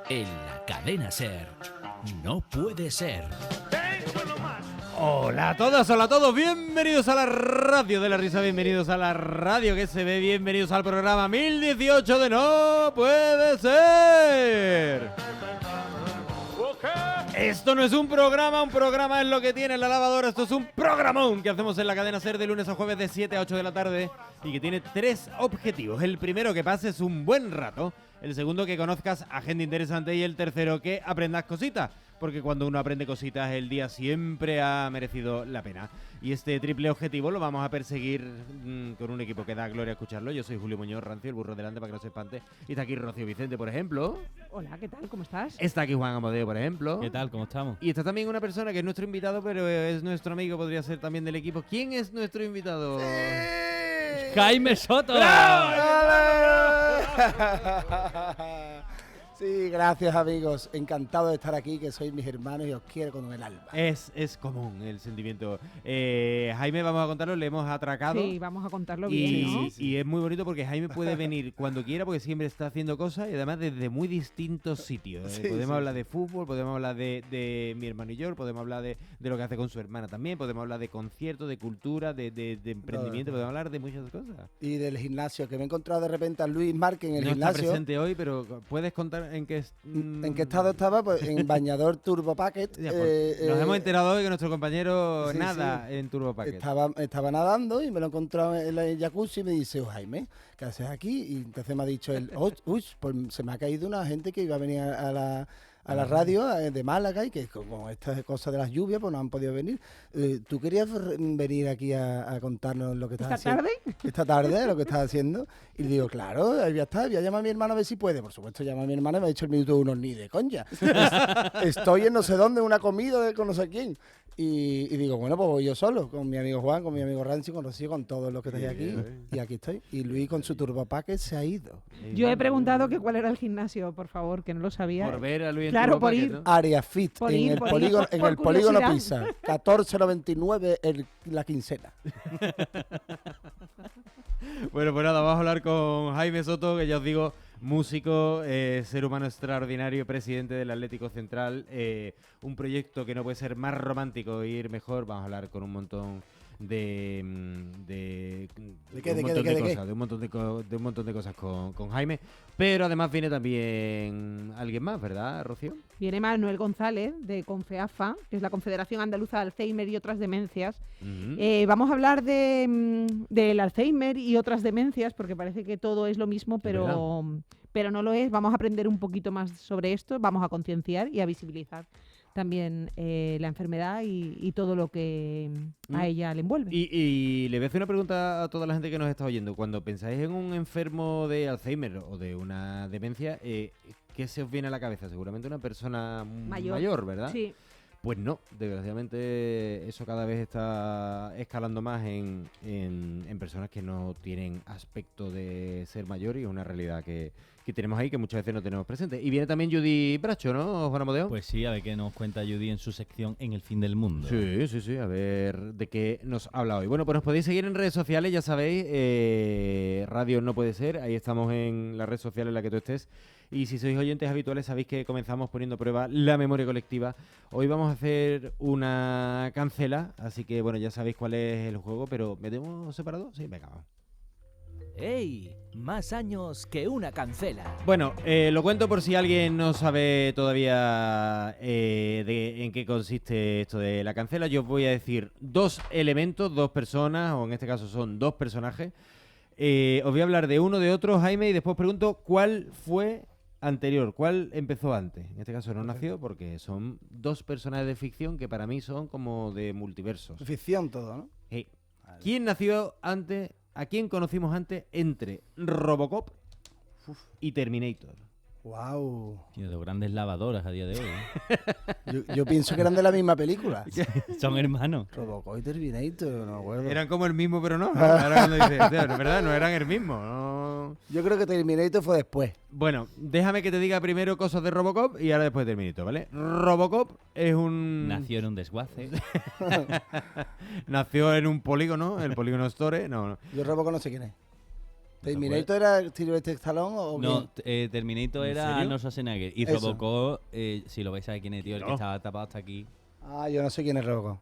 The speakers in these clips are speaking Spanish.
En la cadena SER, no puede ser. Hola a todas, hola a todos, bienvenidos a la radio de la risa, bienvenidos a la radio que se ve, bienvenidos al programa 1018 de No Puede Ser. Esto no es un programa es lo que tiene la lavadora, esto es un programón que hacemos en la cadena SER de lunes a jueves de 7 a 8 de la tarde y que tiene 3 objetivos. El primero, que pases un buen rato; el segundo, que conozcas a gente interesante; y el tercero, que aprendas cositas, porque cuando uno aprende cositas el día siempre ha merecido la pena. Y este triple objetivo lo vamos a perseguir con un equipo que da gloria escucharlo. Yo soy Julio Muñoz Rancio, el burro delante para que no se espante, y está aquí Rocío Vicente, por ejemplo. Hola, ¿qué tal? ¿Cómo estás? Está aquí Juan Amadeo, por ejemplo. ¿Qué tal? ¿Cómo estamos? Y está también una persona que es nuestro invitado, pero es nuestro amigo, podría ser también del equipo. ¿Quién es nuestro invitado? ¡Jaime Soto! Sí, gracias amigos, encantado de estar aquí, que sois mis hermanos y os quiero con el alma. Es común el sentimiento. Jaime, vamos a contarlo, le hemos atracado. Sí, vamos a contarlo Y, bien, ¿no? y es muy bonito porque Jaime puede venir cuando quiera, porque siempre está haciendo cosas y además desde muy distintos sitios. Sí, Podemos sí, hablar de fútbol, podemos hablar de mi hermano y yo, podemos hablar de lo que hace con su hermana también, podemos hablar de conciertos, de cultura, de emprendimiento, podemos hablar de muchas cosas. Y del gimnasio, que me he encontrado de repente a Luis Márquez en el No está gimnasio. presente hoy, pero ¿puedes contar en qué ¿En qué estado estaba? Pues en bañador Turbo Packet. Ya, pues, nos hemos enterado hoy que nuestro compañero sí, nada sí. en Turbo Packet. Estaba nadando y me lo he encontrado en el jacuzzi y me dice: "Oh, Jaime, ¿qué haces aquí?" Y entonces me ha dicho él: uy, pues se me ha caído una gente que iba a venir a la radio de Málaga, y que como estas cosas de las lluvias pues no han podido venir. ¿Tú querías venir aquí a contarnos lo que estás haciendo? Esta tarde, lo que estás haciendo. Y le digo: claro, ahí ya está, voy a llamar a mi hermano a ver si puede. Por supuesto, llama a mi hermano y me ha dicho el minuto uno, ni de coña. Estoy en no sé dónde, en una comida con no sé quién. Y digo, bueno, pues voy yo solo, con mi amigo Juan, con mi amigo Rancio, con Rocío, con todos los que estáis aquí. Y aquí estoy. Y Luis con su Turbo Packet se ha ido. Yo he preguntado que cuál era el gimnasio, por favor, que no lo sabía. Por ver a Luis en Claro, Turbo por Packet, ir. ¿no? Área Fit, Por en ir, el por polígono, ir, en por el polígono curiosidad. Pisa. 14,99 la quincena. Bueno, pues nada, vamos a hablar con Jaime Soto, que ya os digo, músico, ser humano extraordinario, presidente del Atlético Central, un proyecto que no puede ser más romántico e ir mejor. Vamos a hablar con un montón de un montón de cosas con Jaime, pero además viene también alguien más, ¿verdad, Rocío? Viene Manuel González, de CONFEAFA, que es la Confederación Andaluza de Alzheimer y otras demencias. Vamos a hablar del Alzheimer y otras demencias, porque parece que todo es lo mismo, pero no lo es. Vamos a aprender un poquito más sobre esto, vamos a concienciar y a visibilizar también la enfermedad y todo lo que a ella le envuelve. Y le voy a hacer una pregunta a toda la gente que nos está oyendo. Cuando pensáis en un enfermo de Alzheimer o de una demencia, ¿qué se os viene a la cabeza? Seguramente una persona mayor, ¿verdad? Sí. Pues no, desgraciadamente eso cada vez está escalando más en personas que no tienen aspecto de ser mayor, y es una realidad que tenemos ahí, que muchas veces no tenemos presente. Y viene también Judy Bracho, ¿no, Juan Amadeo? Pues sí, a ver qué nos cuenta Judy en su sección En el fin del mundo. Sí, a ver de qué nos habla hoy. Bueno, pues nos podéis seguir en redes sociales, ya sabéis, Radio No Puede Ser, ahí estamos en la red social en la que tú estés. Y si sois oyentes habituales, sabéis que comenzamos poniendo a prueba la memoria colectiva. Hoy vamos a hacer una cancela, así que bueno, ya sabéis cuál es el juego, pero ¿metemos separado? Sí, venga, vamos. ¡Ey! Más años que una cancela. Bueno, lo cuento por si alguien no sabe todavía en qué consiste esto de la cancela. Yo os voy a decir 2 elementos, 2 personas, o en este caso son 2 personajes. Os voy a hablar de uno, de otro, Jaime, y después pregunto cuál fue anterior, cuál empezó antes. En este caso no nació, porque son 2 personajes de ficción que para mí son como de multiversos. Ficción todo, ¿no? Hey. ¿Quién nació antes? ¿A quién conocimos antes entre Robocop y Terminator? Wow. Tío, de grandes lavadoras a día de hoy, ¿eh? Yo pienso que eran de la misma película. Son hermanos. Robocop y Terminator, no me acuerdo. Eran como el mismo, pero no. Ahora cuando dices, tío, no es verdad, no eran el mismo. No. Yo creo que Terminator fue después. Bueno, déjame que te diga primero cosas de Robocop y ahora después Terminator, ¿vale? Robocop es un... Nació en un desguace. Nació en un polígono, el polígono Store. No. Yo Robocop no sé quién es. ¿Terminator era Sylvester Stallone o No, quién? Terminator ¿En era serio? Arnold Schwarzenegger. Y Eso. Robocop, si lo veis ahí, quién es, tío, el que No. estaba tapado hasta aquí. Ah, yo no sé quién es Robocop.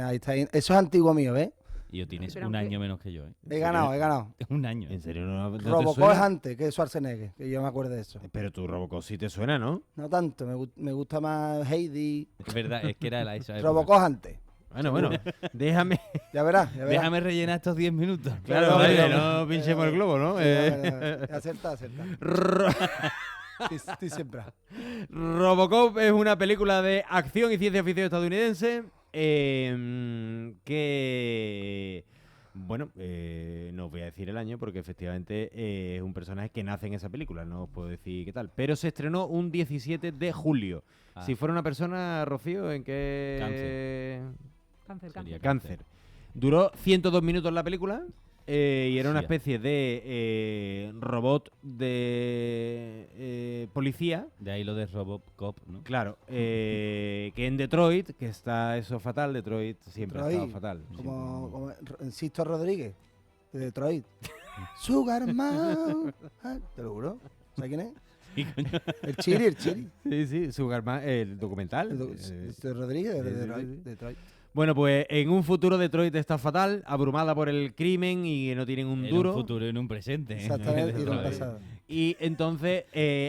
Ahí está. Eso es antiguo mío, ¿ves? Y yo tienes Pero un aunque- año menos que yo, ¿eh? He ganado. Un año. ¿En serio no te Robocop suena? es antes que Schwarzenegger, que yo me acuerdo de eso. Pero tu Robocop sí te suena, ¿no? No tanto, me gusta más Heidi. Es verdad, es que era la esa época. Robocop antes. Bueno, déjame. Ya verás. Déjame rellenar estos 10 minutos. Claro, Pero, vale, pero- no pinchemos el globo, ¿no? Acerta. Ro- Estoy siempre. Robocop es una película de acción y ciencia ficción estadounidense que, bueno, no os voy a decir el año porque efectivamente es un personaje que nace en esa película, no os puedo decir qué tal. Pero se estrenó un 17 de julio. Ah. Si fuera una persona, Rocío, ¿en qué...? Cáncer. Sería Cáncer. Duró 102 minutos la película y era una Hostia. especie de robot de policía. De ahí lo de Robocop, ¿no? Claro, que en Detroit, que está eso fatal, Detroit siempre ha estado fatal. Como Sisto Rodríguez, de Detroit. Sugarman. Ah, te lo juro. ¿Sabes quién es? Sí, coño. El Chiri. Sí, Sugarman, el documental. Sisto Rodríguez de sí, sí, Detroit. sí. Detroit. Bueno, pues en un futuro Detroit está fatal, abrumada por el crimen y no tienen un En duro. un futuro y en un presente. ¿eh? Exactamente, y en el Otra vez. pasado. Y entonces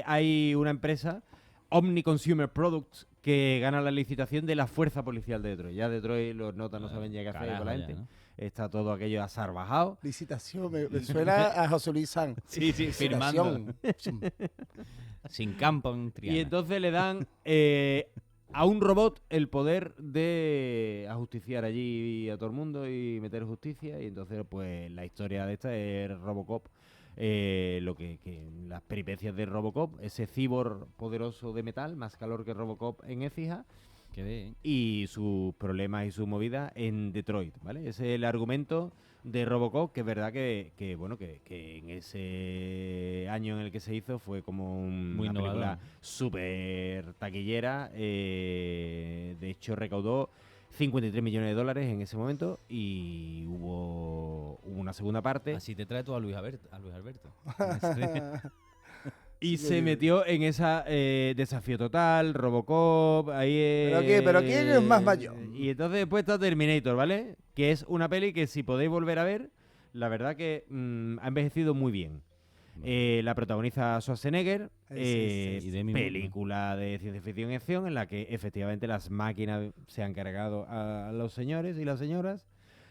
hay una empresa, Omni Consumer Products, que gana la licitación de la fuerza policial de Detroit. Ya Detroit los notas no saben ya qué hacer Carajo, con la ya, gente. ¿no? Está todo aquello asarbajado. Licitación, me suena a José Luis Sanz. Sí, firmando. Licitación. Sin campo en Y Triana. entonces le dan a un robot el poder de ajusticiar allí a todo el mundo y meter justicia. Y entonces, pues, la historia de esta es Robocop. Las peripecias de Robocop, ese cibor poderoso de metal, más calor que Robocop en Écija, Qué bien. y sus problemas y su movida en Detroit, ¿vale? Ese es el argumento de Robocop, que es verdad que en ese año en el que se hizo fue como Muy una película innovador. súper taquillera. De hecho, recaudó 53 millones de dólares en ese momento y hubo una segunda parte. Así te trae tú a Luis Alberto. Y se metió en esa Desafío Total, Robocop, ahí ¿Pero quién es más mayor? Y entonces después está Terminator, ¿vale? Que es una peli que si podéis volver a ver, la verdad que ha envejecido muy bien. La protagoniza Schwarzenegger, Y Demi Moore, ¿no? película de ciencia ficción y acción en la que efectivamente las máquinas se han cargado a los señores y las señoras.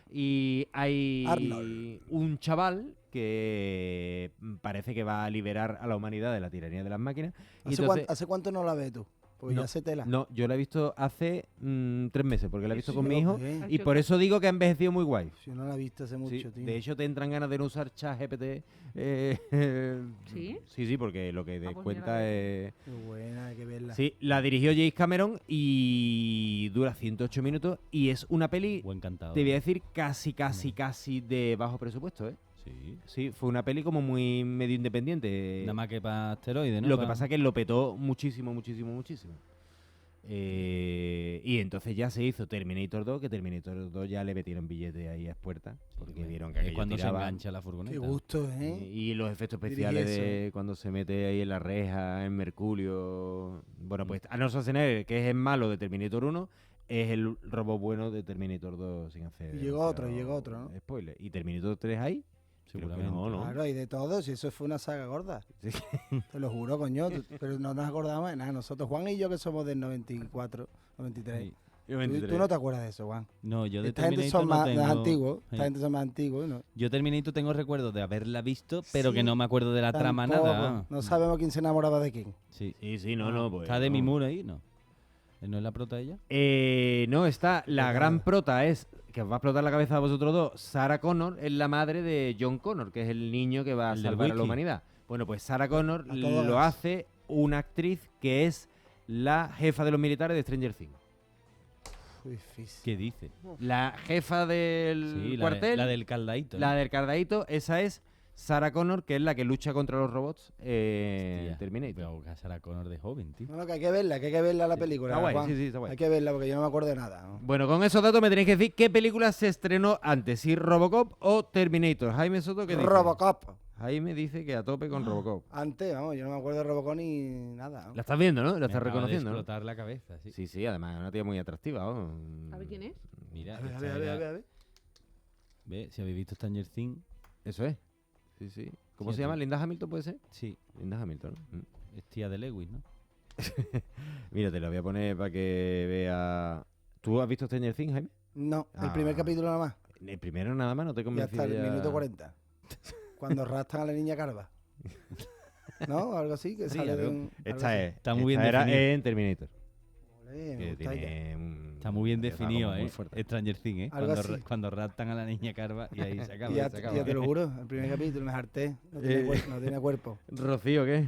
Y hay Arnold. un chaval que parece que va a liberar a la humanidad de la tiranía de las máquinas. Y entonces, ¿Hace cuánto no la ves tú? Porque No, ya se tela. no, yo la he visto hace 3 meses, porque la he visto Sí, con yo mi lo hijo. sé. Y por eso digo que ha envejecido muy guay. Si no la he visto hace mucho, Sí, tío. de hecho, te entran ganas de no usar ChatGPT. ¿Sí? Sí, porque lo que te pues cuenta mira, es... Qué buena, hay que verla. Sí, la dirigió James Cameron y dura 108 minutos y es una peli, Buen cantado. te voy a decir, casi de bajo presupuesto, ¿eh? Sí. Sí, fue una peli como muy medio independiente. Nada más que para asteroides, ¿no? Lo que pasa es que lo petó muchísimo. Y entonces ya se hizo Terminator 2, que Terminator 2 ya le metieron billete ahí a puertas, porque vieron que es aquello cuando tiraba. se engancha la furgoneta. Qué gusto, ¿eh? Y los efectos Dirige especiales eso. de cuando se mete ahí en la reja, en Mercurio. Bueno, Mm. pues Arnold Schwarzenegger, que es el malo de Terminator 1, es el robot bueno de Terminator 2 sin hacer. Y llegó otro, ¿no? Spoiler. ¿Y Terminator 3 hay? Creo que Seguramente. no, ¿no? Claro, y de todo, si eso fue una saga gorda. Sí. Te lo juro, coño. Pero no nos acordamos de nada. Nosotros, Juan y yo, que somos del 94, 93. Sí. Tú no te acuerdas de eso, Juan. No, yo de Esta gente Terminator son no más tengo... antiguos. Sí. Esta gente son más antiguos. ¿No? Yo Terminator tengo recuerdos de haberla visto, pero Sí, que no me acuerdo de la trama Tampoco. nada. No sabemos quién se enamoraba de quién. Sí. Sí, no, pues. ¿Está Demi no. Moore ahí? No. ¿No es la prota ella? No, está. La Pues gran nada. prota es, que os va a explotar la cabeza a vosotros dos, Sarah Connor es la madre de John Connor, que es el niño que va a El del salvar a la wiki. humanidad. Bueno, pues Sarah Connor A todo lo gas. hace una actriz que es la jefa de los militares de Stranger Things. Uy, difícil. ¿Qué dice? La jefa del Sí, cuartel, la del caldaíto. la del cardaíto, esa es Sarah Connor, que es la que lucha contra los robots en Hostia, Terminator. Pero que Sarah Connor de joven, tío. No, que hay que verla la película. Está guay, Juan. sí, está guay. Hay que verla porque yo no me acuerdo de nada. ¿no? Bueno, con esos datos me tenéis que decir qué película se estrenó antes, si Robocop o Terminator. Jaime Soto, ¿qué dice? Robocop. Jaime dice que a tope con Robocop. Antes, vamos, yo no me acuerdo de Robocop ni nada. La estás viendo, ¿no? La Me estás acaba de reconociendo, ¿no? explotar la cabeza, sí. Sí, además es una tía muy atractiva. A ver quién es. Mira, A ver, a esta ver, a ver, era- a ver, a ver. Ve, si habéis visto Stranger Things, Eso es. Sí. ¿Cómo Sí, se llama? tú. ¿Linda Hamilton puede ser? sí, Linda Hamilton, ¿no? es tía de Lewis, ¿no? Mira, te lo voy a poner para que vea... ¿Tú has visto Stranger Things, Jaime? No, el Ah. primer capítulo nada más. El primero nada más, no te he Y convencido hasta el ya. minuto 40. Cuando raptan a la niña calva. ¿No? Algo así, que Sí, sale algo- de un... Esta es. Está muy bien esta era definido. en Terminator. Olé, me Que gusta ella. tiene un... Está muy bien una tía definido, como ¿eh? muy fuerte. Stranger Things, ¿eh? Algo así. Cuando raptan a la niña carva y ahí se acaba. Ya, se acaba. ya te lo juro, el primer capítulo me harté. No tiene, no tiene cuerpo. Rocío, ¿qué?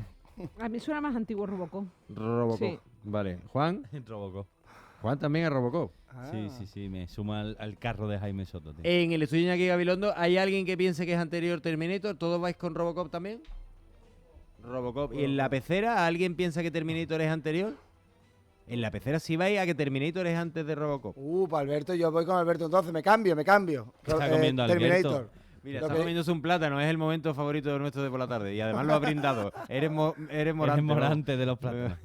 A mí suena más antiguo Robocop. Robocop. Sí. Vale. Juan. Robocop. Juan también es Robocop. Ah. Sí, me suma al carro de Jaime Soto, tío. En el estudio aquí Gabilondo, ¿hay alguien que piense que es anterior Terminator? ¿Todos vais con Robocop también? Robocop. ¿Y en la pecera alguien piensa que Terminator es anterior? En la pecera sí vais a que Terminator es antes de Robocop. Pa' Alberto, yo voy con Alberto entonces, me cambio. ¿Qué está comiendo Terminator. Alberto? Mira, Lo está que- comiéndose un plátano, es el momento favorito nuestro de por la tarde. Y además lo ha brindado. Eres morante. Es ¿no? morante de los plátanos.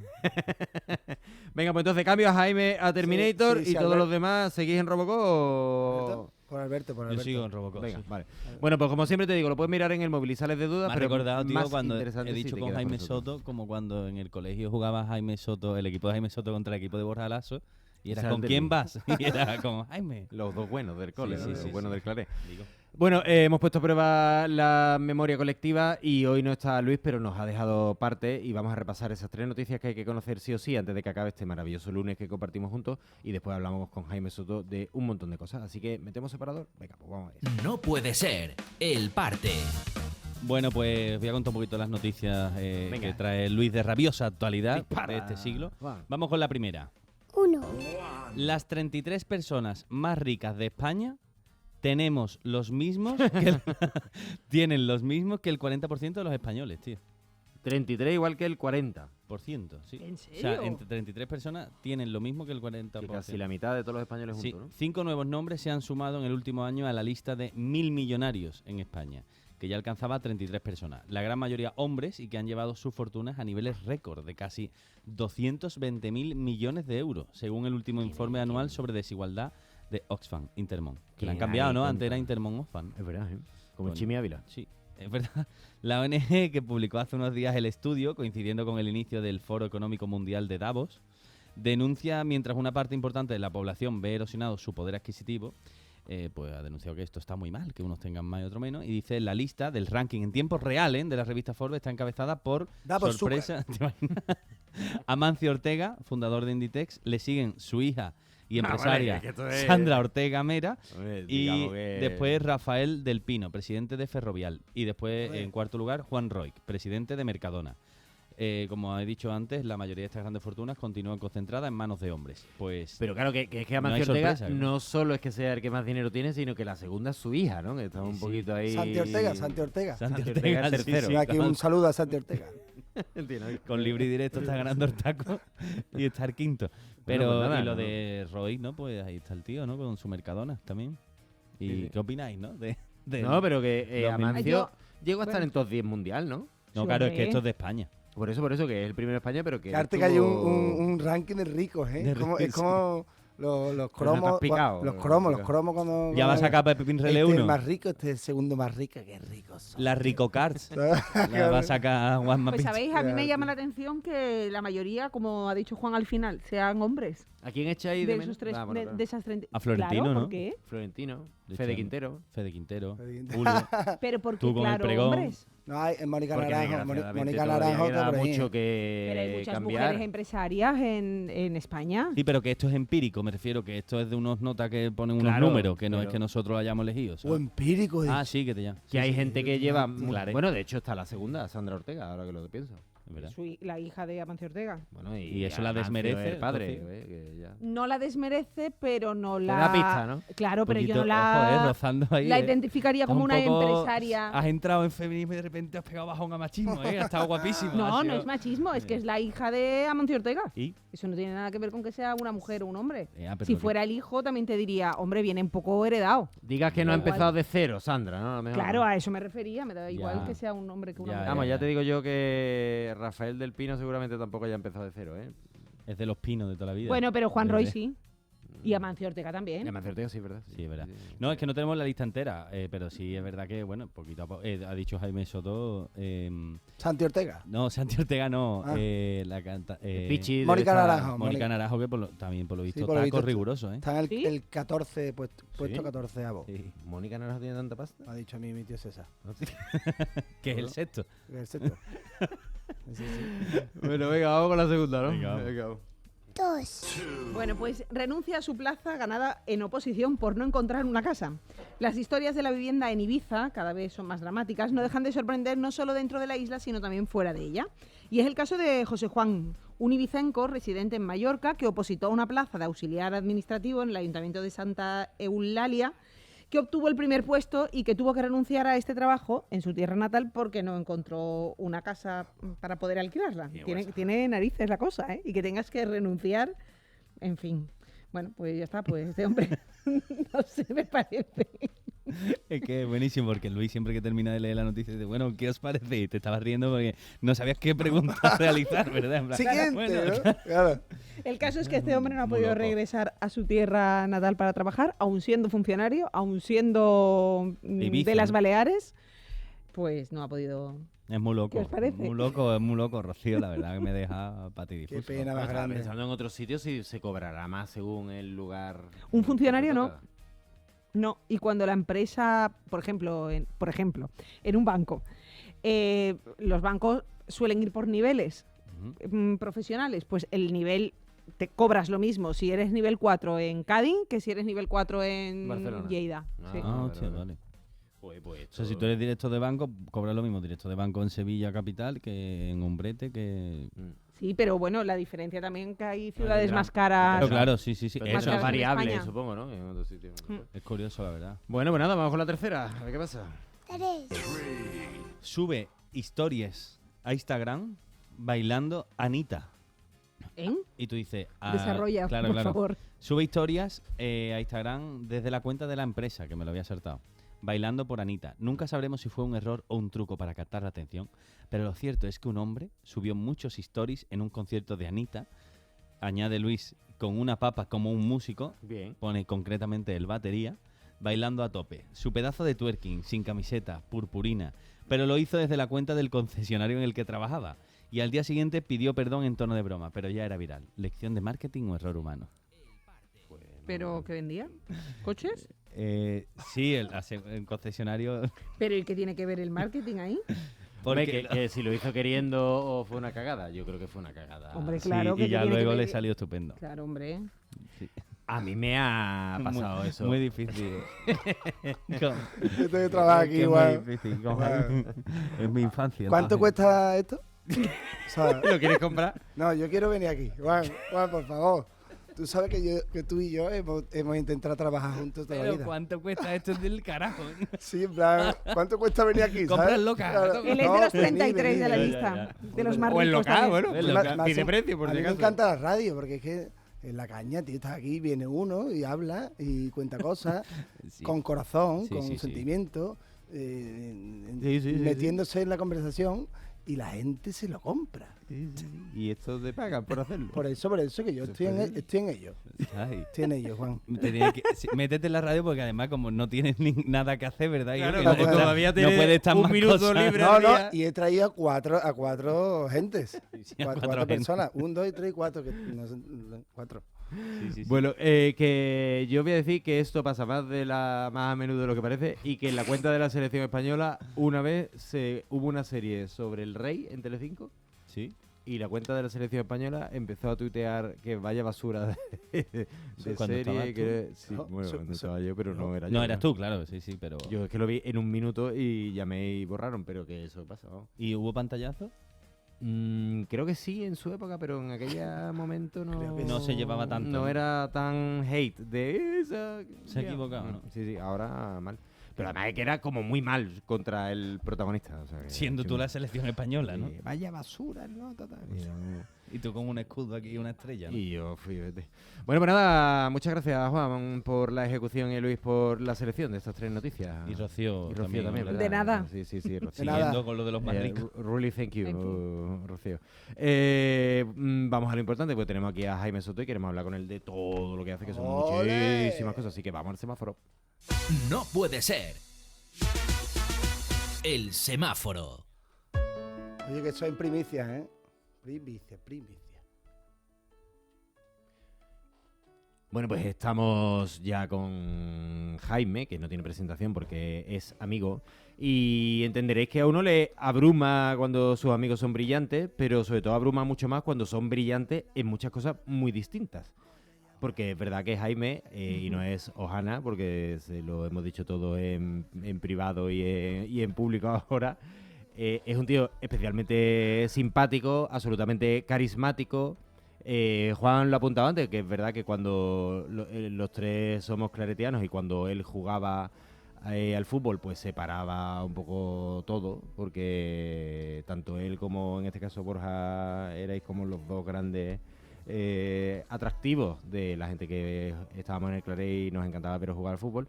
Venga, pues entonces cambio a Jaime a Terminator sí, y todos Albert- los demás, ¿seguís en Robocop o...? Alberto, Por Alberto, por Yo Alberto. sigo en Robocop. Venga, sí. vale. Bueno, pues como siempre te digo, lo puedes mirar en el móvil y sales de dudas, Me ha pero recordado, tío, más cuando interesante he si dicho te con quedas Jaime nosotros. Soto, como cuando en el colegio jugaba Jaime Soto, el equipo de Jaime Soto contra el equipo de Borja Lasso, y era Ese ¿con era el quién derbi. vas? Y era como Jaime. Los dos buenos del cole, Sí, ¿no? sí, Los sí, buenos sí. del Claré. Digo. Bueno, hemos puesto a prueba la memoria colectiva y hoy no está Luis, pero nos ha dejado parte y vamos a repasar esas tres noticias que hay que conocer sí o sí antes de que acabe este maravilloso lunes que compartimos juntos y después hablamos con Jaime Soto de un montón de cosas. Así que metemos separador. Venga, pues vamos a ver. No puede ser. El parte. Bueno, pues voy a contar un poquito las noticias Venga. que trae Luis de rabiosa actualidad Dispara. de este siglo. Va. Vamos con la primera. 1, Las 33 personas más ricas de España tenemos los mismos que tienen los mismos que el 40% de los españoles, tío. 33 igual que el 40. Por ciento, sí. ¿En O sea, serio? entre 33 personas tienen lo mismo que el 40%. Que casi la mitad de todos los españoles Sí, juntos, ¿no? 5 nuevos nombres se han sumado en el último año a la lista de 1.000 millonarios en España, que ya alcanzaba a 33 personas. La gran mayoría hombres y que han llevado sus fortunas a niveles récord de casi 220.000 millones de euros, según el último informe anual sobre desigualdad de Oxfam Intermón. Que ¿Qué la han cambiado, hay ¿no? con Antes era tanto? Intermón Oxfam. Es verdad, ¿eh? Como Coño. Chimi Ávila. Sí, es verdad. La ONG que publicó hace unos días el estudio, coincidiendo con el inicio del Foro Económico Mundial de Davos, denuncia mientras una parte importante de la población ve erosionado su poder adquisitivo, pues ha denunciado que esto está muy mal, que unos tengan más y otros menos, y dice la lista del ranking en tiempo real de la revista Forbes está encabezada por Davos sorpresa, ¿te imaginas? Amancio Ortega, fundador de Inditex, le siguen su hija y empresaria es que esto es- Sandra Ortega Mera, Hombre, y digamos que- después Rafael del Pino, presidente de Ferrovial. Y después, en cuarto lugar, Juan Roig, presidente de Mercadona. Como he dicho antes, la mayoría de estas grandes fortunas continúan concentradas en manos de hombres. Pues Pero claro, que es que No Amancio hay Ortega sorpresa, ¿no? no solo es que sea el que más dinero tiene, sino que la segunda es su hija, ¿no? Que está un Sí. poquito ahí... Santi Ortega, Santi Ortega. Santi Santi Ortega, Ortega, sí, tercero. sí, Aquí un saludo a Santi Ortega. Entiendo. con libre y directo está ganando el taco y está el quinto. Pero pues nada, y lo no. de Roig, ¿no? Pues ahí está el tío, ¿no? Con su Mercadona también. ¿Y Sí, sí. qué opináis, no? No, pero que los mismos. Amancio Yo- llegó a estar bueno. en top 10 mundial, ¿no? No, Sí, claro, es hombre. que esto es de España. Por eso, que es el primero de España, pero que... Que él arte que hay estuvo- un ranking de ricos, ¿eh? De Es como los no te cromos. has picado, Los no cromos, te has los cromos cuando. Ya va a cuando- sacar Pepín Relé Este es el 1. más rico, este es el segundo más rico. Qué ricos. La Rico Cards. La va a sacar Juanma Pues Pinch. sabéis, a mí me Claro. llama la atención que la mayoría, como ha dicho Juan al final, sean hombres. ¿A quién echáis de De menos? esos tres, Ah, bueno, de, claro. de esas 30. A Florentino, claro, ¿no? ¿por qué? Florentino, De Fede hecho, Quintero. Fede Quintero. Fede Quintero. Julio. Pero porque, Tú con el claro, pregón. hombres. No, hay Mónica Porque Naranjo. desgraciadamente Mónica todavía Naranjo queda está por ahí. mucho que Pero hay muchas cambiar. mujeres empresarias en España. Sí, pero que esto es empírico, me refiero que esto es de unos notas que ponen unos Claro, números, que no es pero- que nosotros lo hayamos elegido. O ¿sabes? empírico. Ah, sí, que te llama. Que hay gente que lleva... Claro. Bueno, de hecho está la segunda, Sandra Ortega, ahora que lo pienso. es verdad. La hija de Amancio Ortega. Bueno, Y eso la Amancio, desmerece, el padre. Rocío. Que ya. No la desmerece, pero no Te la... da pista, ¿no? Claro, pero yo no Poquito, la... ojo, rozando ahí, la identificaría Estás como un una poco- empresaria. Has entrado en feminismo y de repente has pegado bajón a machismo, ¿eh? Ha estado guapísimo. No, ha no sido- es machismo, es que es la hija de Amancio Ortega. ¿Y? Eso no tiene nada que ver con que sea una mujer o un hombre. Pero Si lo que- fuera el hijo, también te diría, hombre, viene un poco heredado. Digas que no ha Da igual. empezado de cero, Sandra, ¿no? A lo mejor. Claro, a eso me refería. Me da igual Ya. que sea un hombre que una Ya, mujer. Vamos, ya te digo yo que Rafael del Pino seguramente tampoco haya empezado de cero, ¿eh? Es de los pinos de toda la vida. Bueno, pero Juan Roy Desde- sí. Y Amancio Ortega también. Y Amancio Ortega sí, ¿verdad? Sí, es verdad. No, es que no tenemos la lista entera, pero sí es verdad que, bueno, poquito a poco. Ha dicho Jaime Soto. Santi Ortega. No, Santi Ortega no. Ah. La canta. Pichi de Mónica esta- Naranjo. Mónica Naranjo, que también por lo visto por lo está visto riguroso, ¿eh? Está en el, ¿Sí? el 14, puesto ¿Sí? 14avo. Sí. ¿Mónica Naranjo tiene tanta pasta? Me ha dicho a mí mi tío César. Que es el sexto. Que es el sexto. Sí, sí. Bueno, venga, vamos con la segunda, ¿no? Venga, vamos. vamos. Bueno, pues renuncia a su plaza ganada en oposición por no encontrar una casa. Las historias de la vivienda en Ibiza, cada vez son más dramáticas, no dejan de sorprender no solo dentro de la isla, sino también fuera de ella. Y es el caso de José Juan, un ibicenco residente en Mallorca que opositó a una plaza de auxiliar administrativo en el Ayuntamiento de Santa Eulalia, que obtuvo el primer puesto y que tuvo que renunciar a este trabajo en su tierra natal porque no encontró una casa para poder alquilarla. Tiene narices la cosa, ¿eh? Y que tengas que renunciar, en fin. Bueno, pues ya está, pues este hombre, no sé, me parece. Es que es buenísimo porque Luis siempre que termina de leer la noticia dice, bueno, ¿qué os parece? Y te estabas riendo porque no sabías qué pregunta realizar, ¿verdad? En plan, Siguiente, bueno, ¿no? Claro. El caso es que este hombre no ha Muy podido loco. regresar a su tierra natal para trabajar, aun siendo funcionario, aun siendo Ibiza, de las ¿no? Baleares, pues no ha podido. Es muy loco. ¿Qué os parece? Es muy loco, Rocío, la verdad que me deja patidifuso. Qué pena más Estaba grande. pensando en otros sitios si se cobrará más según el lugar. Un funcionario que te no. toca. No, y cuando la empresa, por ejemplo, en un banco, los bancos suelen ir por niveles Ujú. profesionales, pues el nivel te cobras lo mismo si eres nivel 4 en Cádiz que si eres nivel 4 en Barcelona. Lleida. Sí. Ah, vale, hostia, vale. vale. Pues O sea, si tú eres director de banco, cobras lo mismo director de banco en Sevilla capital que en Umbrete, que... Sí, pero bueno, la diferencia también que hay ciudades Claro. más caras. Claro, claro, sí, sí, sí. Pero Más eso Eso es caras en variable, España. supongo, ¿no? En otros sitios. es curioso, la verdad. Bueno, pues nada, vamos con la tercera. A ver qué pasa. Sube historias a Instagram bailando Anita. ¿En? Y tú dices... Desarrolla, claro, por claro. favor. Sube historias a Instagram desde la cuenta de la empresa, que me lo había acertado. Bailando por Anita. Nunca sabremos si fue un error o un truco para captar la atención, pero lo cierto es que un hombre subió muchos stories en un concierto de Anita, añade Luis, con una papa como un músico, Bien. pone concretamente el batería, bailando a tope. Su pedazo de twerking, sin camiseta, purpurina, pero lo hizo desde la cuenta del concesionario en el que trabajaba. Y al día siguiente pidió perdón en tono de broma, pero ya era viral. ¿Lección de marketing o error humano? ¿Pero qué vendía? ¿Coches? Sí, el concesionario... ¿Pero y qué tiene que ver el marketing ahí? Hombre, Porque- que si lo hizo queriendo o fue una cagada. Yo creo que fue una cagada. Hombre, Sí, claro que y ya tiene que luego ver- le salió estupendo. Claro, hombre. A mí me ha pasado Muy- eso. Muy difícil. Yo tengo que trabajar aquí Es igual. muy difícil. Igual. Es mi infancia. ¿Cuánto entonces. cuesta esto? O sea, ¿Lo quieres comprar? no, yo quiero venir aquí. Juan, por favor. Tú sabes que tú y yo hemos intentado trabajar juntos toda la Pero vida. ¿cuánto cuesta esto? Es del carajo. Sí, en plan, ¿cuánto cuesta venir aquí? Compras ¿sabes? loca. Claro. Él es No, de los vení, 33 de la vení. lista. De los más O el ricos local, también. bueno. El pues local. Me pide hace- precio, por a si mí me acaso. encanta la radio porque es que en la caña, tío, estás aquí, viene uno y habla y cuenta cosas Sí. con corazón, Sí, con sí, sí. sentimiento, Sí, sí, metiéndose en la conversación y la gente se lo compra. Y esto te pagan por hacerlo. Por eso que yo estoy en ello. Ay. Estoy en ello, Juan. Sí, métete en la radio porque además como no tienes nada que hacer, ¿verdad? Claro, Que como no, todavía no tienes puede estar un más minuto cosas. libre. No, no, día. y he traído a cuatro gentes. Sí, a Cuatro cuatro personas. 1, 2 y 3 y 4. Cuatro. Sí, sí, sí. Bueno, que yo voy a decir que esto pasa más a menudo de lo que parece y que en la cuenta de la selección española una vez hubo una serie sobre el rey en Telecinco Sí. y la cuenta de la selección española empezó a tuitear que vaya basura de ¿Cuándo estabas serie. tú? Que, sí, No, bueno, so- cuando so- estaba yo, pero no era yo. No eras tú, claro, sí, sí, pero... Yo es que lo vi en un minuto y llamé y borraron, pero que eso pasa. ¿no? ¿Y hubo pantallazo? Creo que sí en su época, pero en aquel momento no, Creo que No se llevaba tanto, No ¿no? era tan hate de esa. Se ha equivocado, ¿no? Sí, ahora mal. Pero además es que era como muy mal contra el protagonista. O sea, que- Siendo tú la selección española, ¿no? Vaya basura, ¿no? Total. Y tú con un escudo aquí y una estrella, ¿no? Y yo fui, vete. Bueno, pues nada, muchas gracias, Juan, por la ejecución y Luis por la selección de estas 3 noticias. Y Rocío, Y Rocío también, ¿verdad? De nada. Sí, Rocío. Siguiendo con lo de los más ricos. Really thank you, Thank you. Rocío. Vamos a lo importante, porque tenemos aquí a Jaime Soto y queremos hablar con él de todo lo que hace, que son ¡Ole! muchísimas cosas. Así que vamos al semáforo. No puede ser. El semáforo. Oye, que eso es en primicia, ¿eh? Primicia. Bueno, pues estamos ya con Jaime, que no tiene presentación porque es amigo, y entenderéis que a uno le abruma cuando sus amigos son brillantes, pero sobre todo abruma mucho más cuando son brillantes en muchas cosas muy distintas. Porque es verdad que Jaime, y no es Ohana, porque se lo hemos dicho todo en privado y en público ahora, es un tío especialmente simpático, absolutamente carismático. Juan lo ha apuntado antes, que es verdad que cuando los tres somos claretianos y cuando él jugaba al fútbol, pues se paraba un poco todo, porque tanto él como en este caso Borja erais como los dos grandes atractivos de la gente que estábamos en el Claret y nos encantaba ver jugar al fútbol.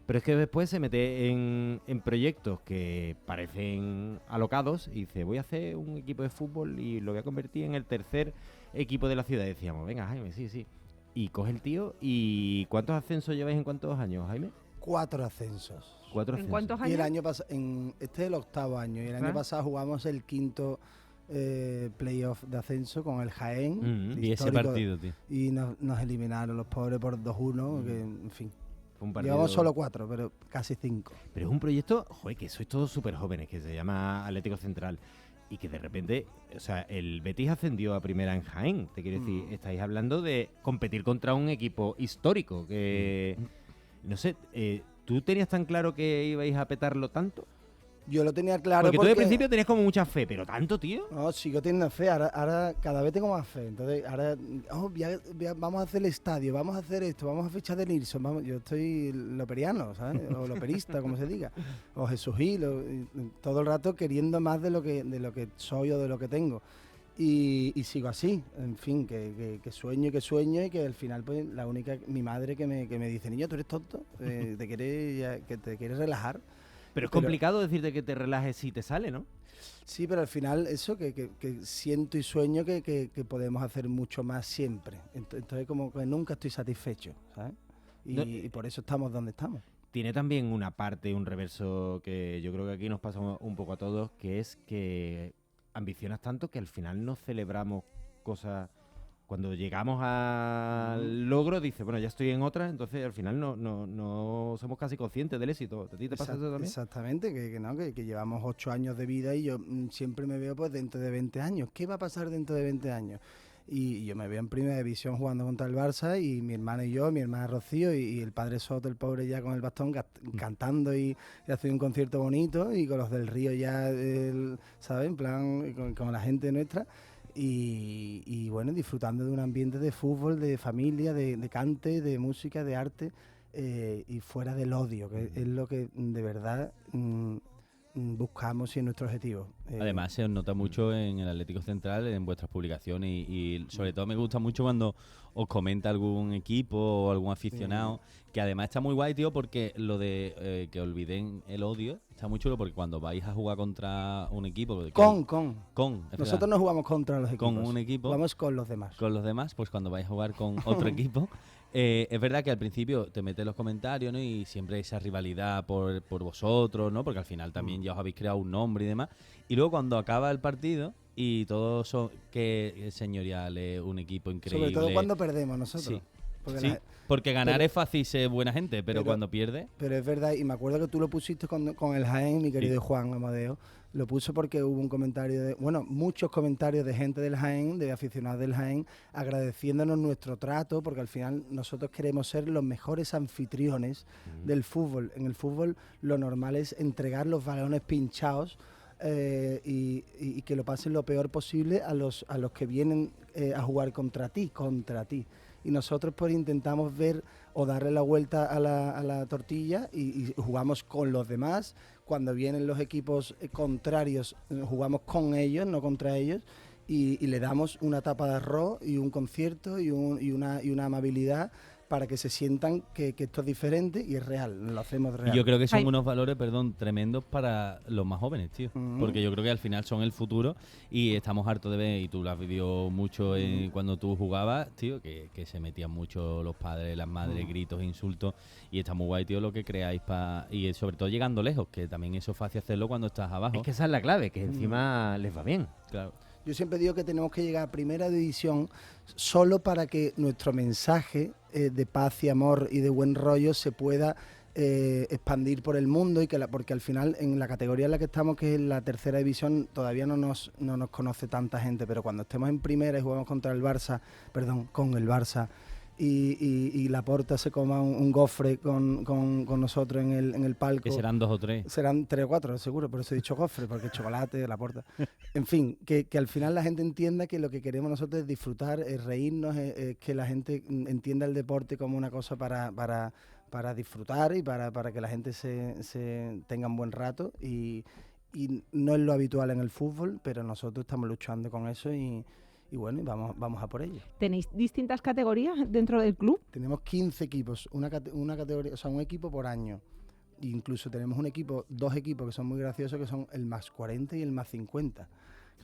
Pero es que después se mete en proyectos que parecen alocados y dice, voy a hacer un equipo de fútbol y lo voy a convertir en el tercer equipo de la ciudad. Y decíamos, venga Jaime, sí. Y coge el tío. ¿Y cuántos ascensos lleváis en cuántos años, Jaime? 4 ascensos. 4 ¿En ascensos. cuántos Y años? el año pasado, este es el 8º año, y el año pasado jugamos el 5º playoff de ascenso con el Jaén. Y ese histórico, partido, tío. Y nos eliminaron los pobres por 2-1, que en fin. Fue un partido- Llevamos solo 4, pero casi 5. Pero es un proyecto, joder, que sois todos súper jóvenes, que se llama Atlético Central. Y que de repente, o sea, el Betis ascendió a primera en Jaén. Te quiero decir, estáis hablando de competir contra un equipo histórico. Que, no sé, ¿tú tenías tan claro que ibais a petarlo tanto? Yo lo tenía claro Porque tú de principio tenías como mucha fe, pero tanto, tío. No, sigo teniendo fe, ahora cada vez tengo más fe. Entonces, ahora vamos a hacer el estadio, vamos a hacer esto, vamos a fichar de Nilsson. Yo estoy loperiano, ¿sabes? O loperista, como se diga. O Jesús Gil, todo el rato queriendo más de lo que soy o de lo que tengo. Y sigo así, en fin, que sueño y que al final, pues, mi madre que me dice, niño, tú eres tonto, te quieres relajar. Pero es complicado decirte que te relajes si te sale, ¿no? Sí, pero al final eso que siento y sueño que podemos hacer mucho más siempre. Entonces como que nunca estoy satisfecho, ¿sabes? Y por eso estamos donde estamos. Tiene también una parte, un reverso que yo creo que aquí nos pasa un poco a todos, que es que ambicionas tanto que al final no celebramos cosas. Cuando llegamos al logro, dices, bueno, ya estoy en otra, entonces al final no somos casi conscientes del éxito. ¿A ti te pasa eso también? Exactamente, que llevamos 8 años de vida y yo siempre me veo pues dentro de 20 años. ¿Qué va a pasar dentro de 20 años? Y yo me veo en Primera División jugando contra el Barça y mi hermana y yo, mi hermana Rocío y el padre Soto, el pobre ya con el bastón cantando y haciendo un concierto bonito y con los del Río ya, ¿sabes? En plan, con la gente nuestra. Y bueno, disfrutando de un ambiente de fútbol, de familia, de cante, de música, de arte, y fuera del odio, que es lo que de verdad buscamos y es nuestro objetivo. Además, se os nota mucho en el Atlético Central, en vuestras publicaciones y sobre todo me gusta mucho cuando os comenta algún equipo o algún aficionado, que además está muy guay, tío, porque lo de que olviden el odio está muy chulo porque cuando vais a jugar contra un equipo... es Nosotros verdad, no jugamos contra los equipos. con un equipo, jugamos con los demás. con los demás, pues cuando vais a jugar con otro equipo... es verdad que al principio te metes los comentarios, ¿no? Y siempre hay esa rivalidad por vosotros, ¿no? Porque al final también ya os habéis creado un nombre y demás. Y luego cuando acaba el partido y todos son... Que señorial, un equipo increíble. Sobre todo cuando perdemos nosotros. Sí. Porque Sí, porque ganar pero- es fácil ser buena gente, pero cuando pierde... Pero es verdad, y me acuerdo que tú lo pusiste con el Jaén, mi querido Juan Amadeo. Lo puso porque hubo un comentario muchos comentarios de gente del Jaén, de aficionados del Jaén, agradeciéndonos nuestro trato, porque al final nosotros queremos ser los mejores anfitriones del fútbol. En el fútbol lo normal es entregar los balones pinchados y que lo pasen lo peor posible a los que vienen a jugar contra ti. Y nosotros pues intentamos ver o darle la vuelta a la tortilla y jugamos con los demás. Cuando vienen los equipos contrarios, jugamos con ellos, no contra ellos, y le damos una tapa de arroz y un concierto y una amabilidad para que se sientan que esto es diferente y es real, lo hacemos real. Yo creo que son Ay. unos valores, tremendos para los más jóvenes, tío. Porque yo creo que al final son el futuro y estamos hartos de ver, y tú lo has vivido mucho cuando tú jugabas, tío, que se metían mucho los padres, las madres, gritos, insultos, y está muy guay, tío, lo que creáis y sobre todo llegando lejos, que también eso es fácil hacerlo cuando estás abajo. Es que esa es la clave, que encima les va bien. Claro. Yo siempre digo que tenemos que llegar a primera división solo para que nuestro mensaje de paz y amor y de buen rollo se pueda expandir por el mundo, y porque al final en la categoría en la que estamos, que es la tercera división, todavía no nos conoce tanta gente, pero cuando estemos en primera y jugamos con el Barça, y Laporta se coma un gofre con nosotros en el palco. Que serán 2 o 3. Serán 3 o 4, seguro, por eso he dicho gofre, porque chocolate, Laporta. En fin, que al final la gente entienda que lo que queremos nosotros es disfrutar, es reírnos, es que la gente entienda el deporte como una cosa para disfrutar y para que la gente se tenga un buen rato. Y no es lo habitual en el fútbol, pero nosotros estamos luchando con eso y bueno, vamos a por ello. ¿Tenéis distintas categorías dentro del club? Tenemos 15 equipos, una categoría, o sea, un equipo por año. Incluso tenemos dos equipos que son muy graciosos, que son el más 40 y el más 50,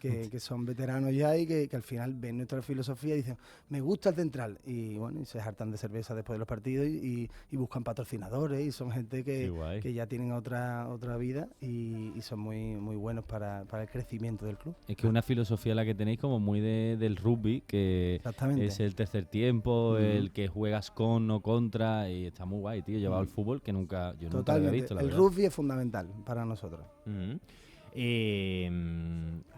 que son veteranos ya y que al final ven nuestra filosofía y dicen, me gusta el central. Y bueno, y se hartan de cerveza después de los partidos y buscan patrocinadores, y son gente que ya tienen otra vida y son muy, muy buenos para el crecimiento del club. Es que una filosofía la que tenéis como muy del rugby, que Exactamente. es el tercer tiempo, el que juegas con o contra, y está muy guay, tío, llevado al fútbol que yo nunca lo había Totalmente. visto, la El verdad. rugby es fundamental para nosotros.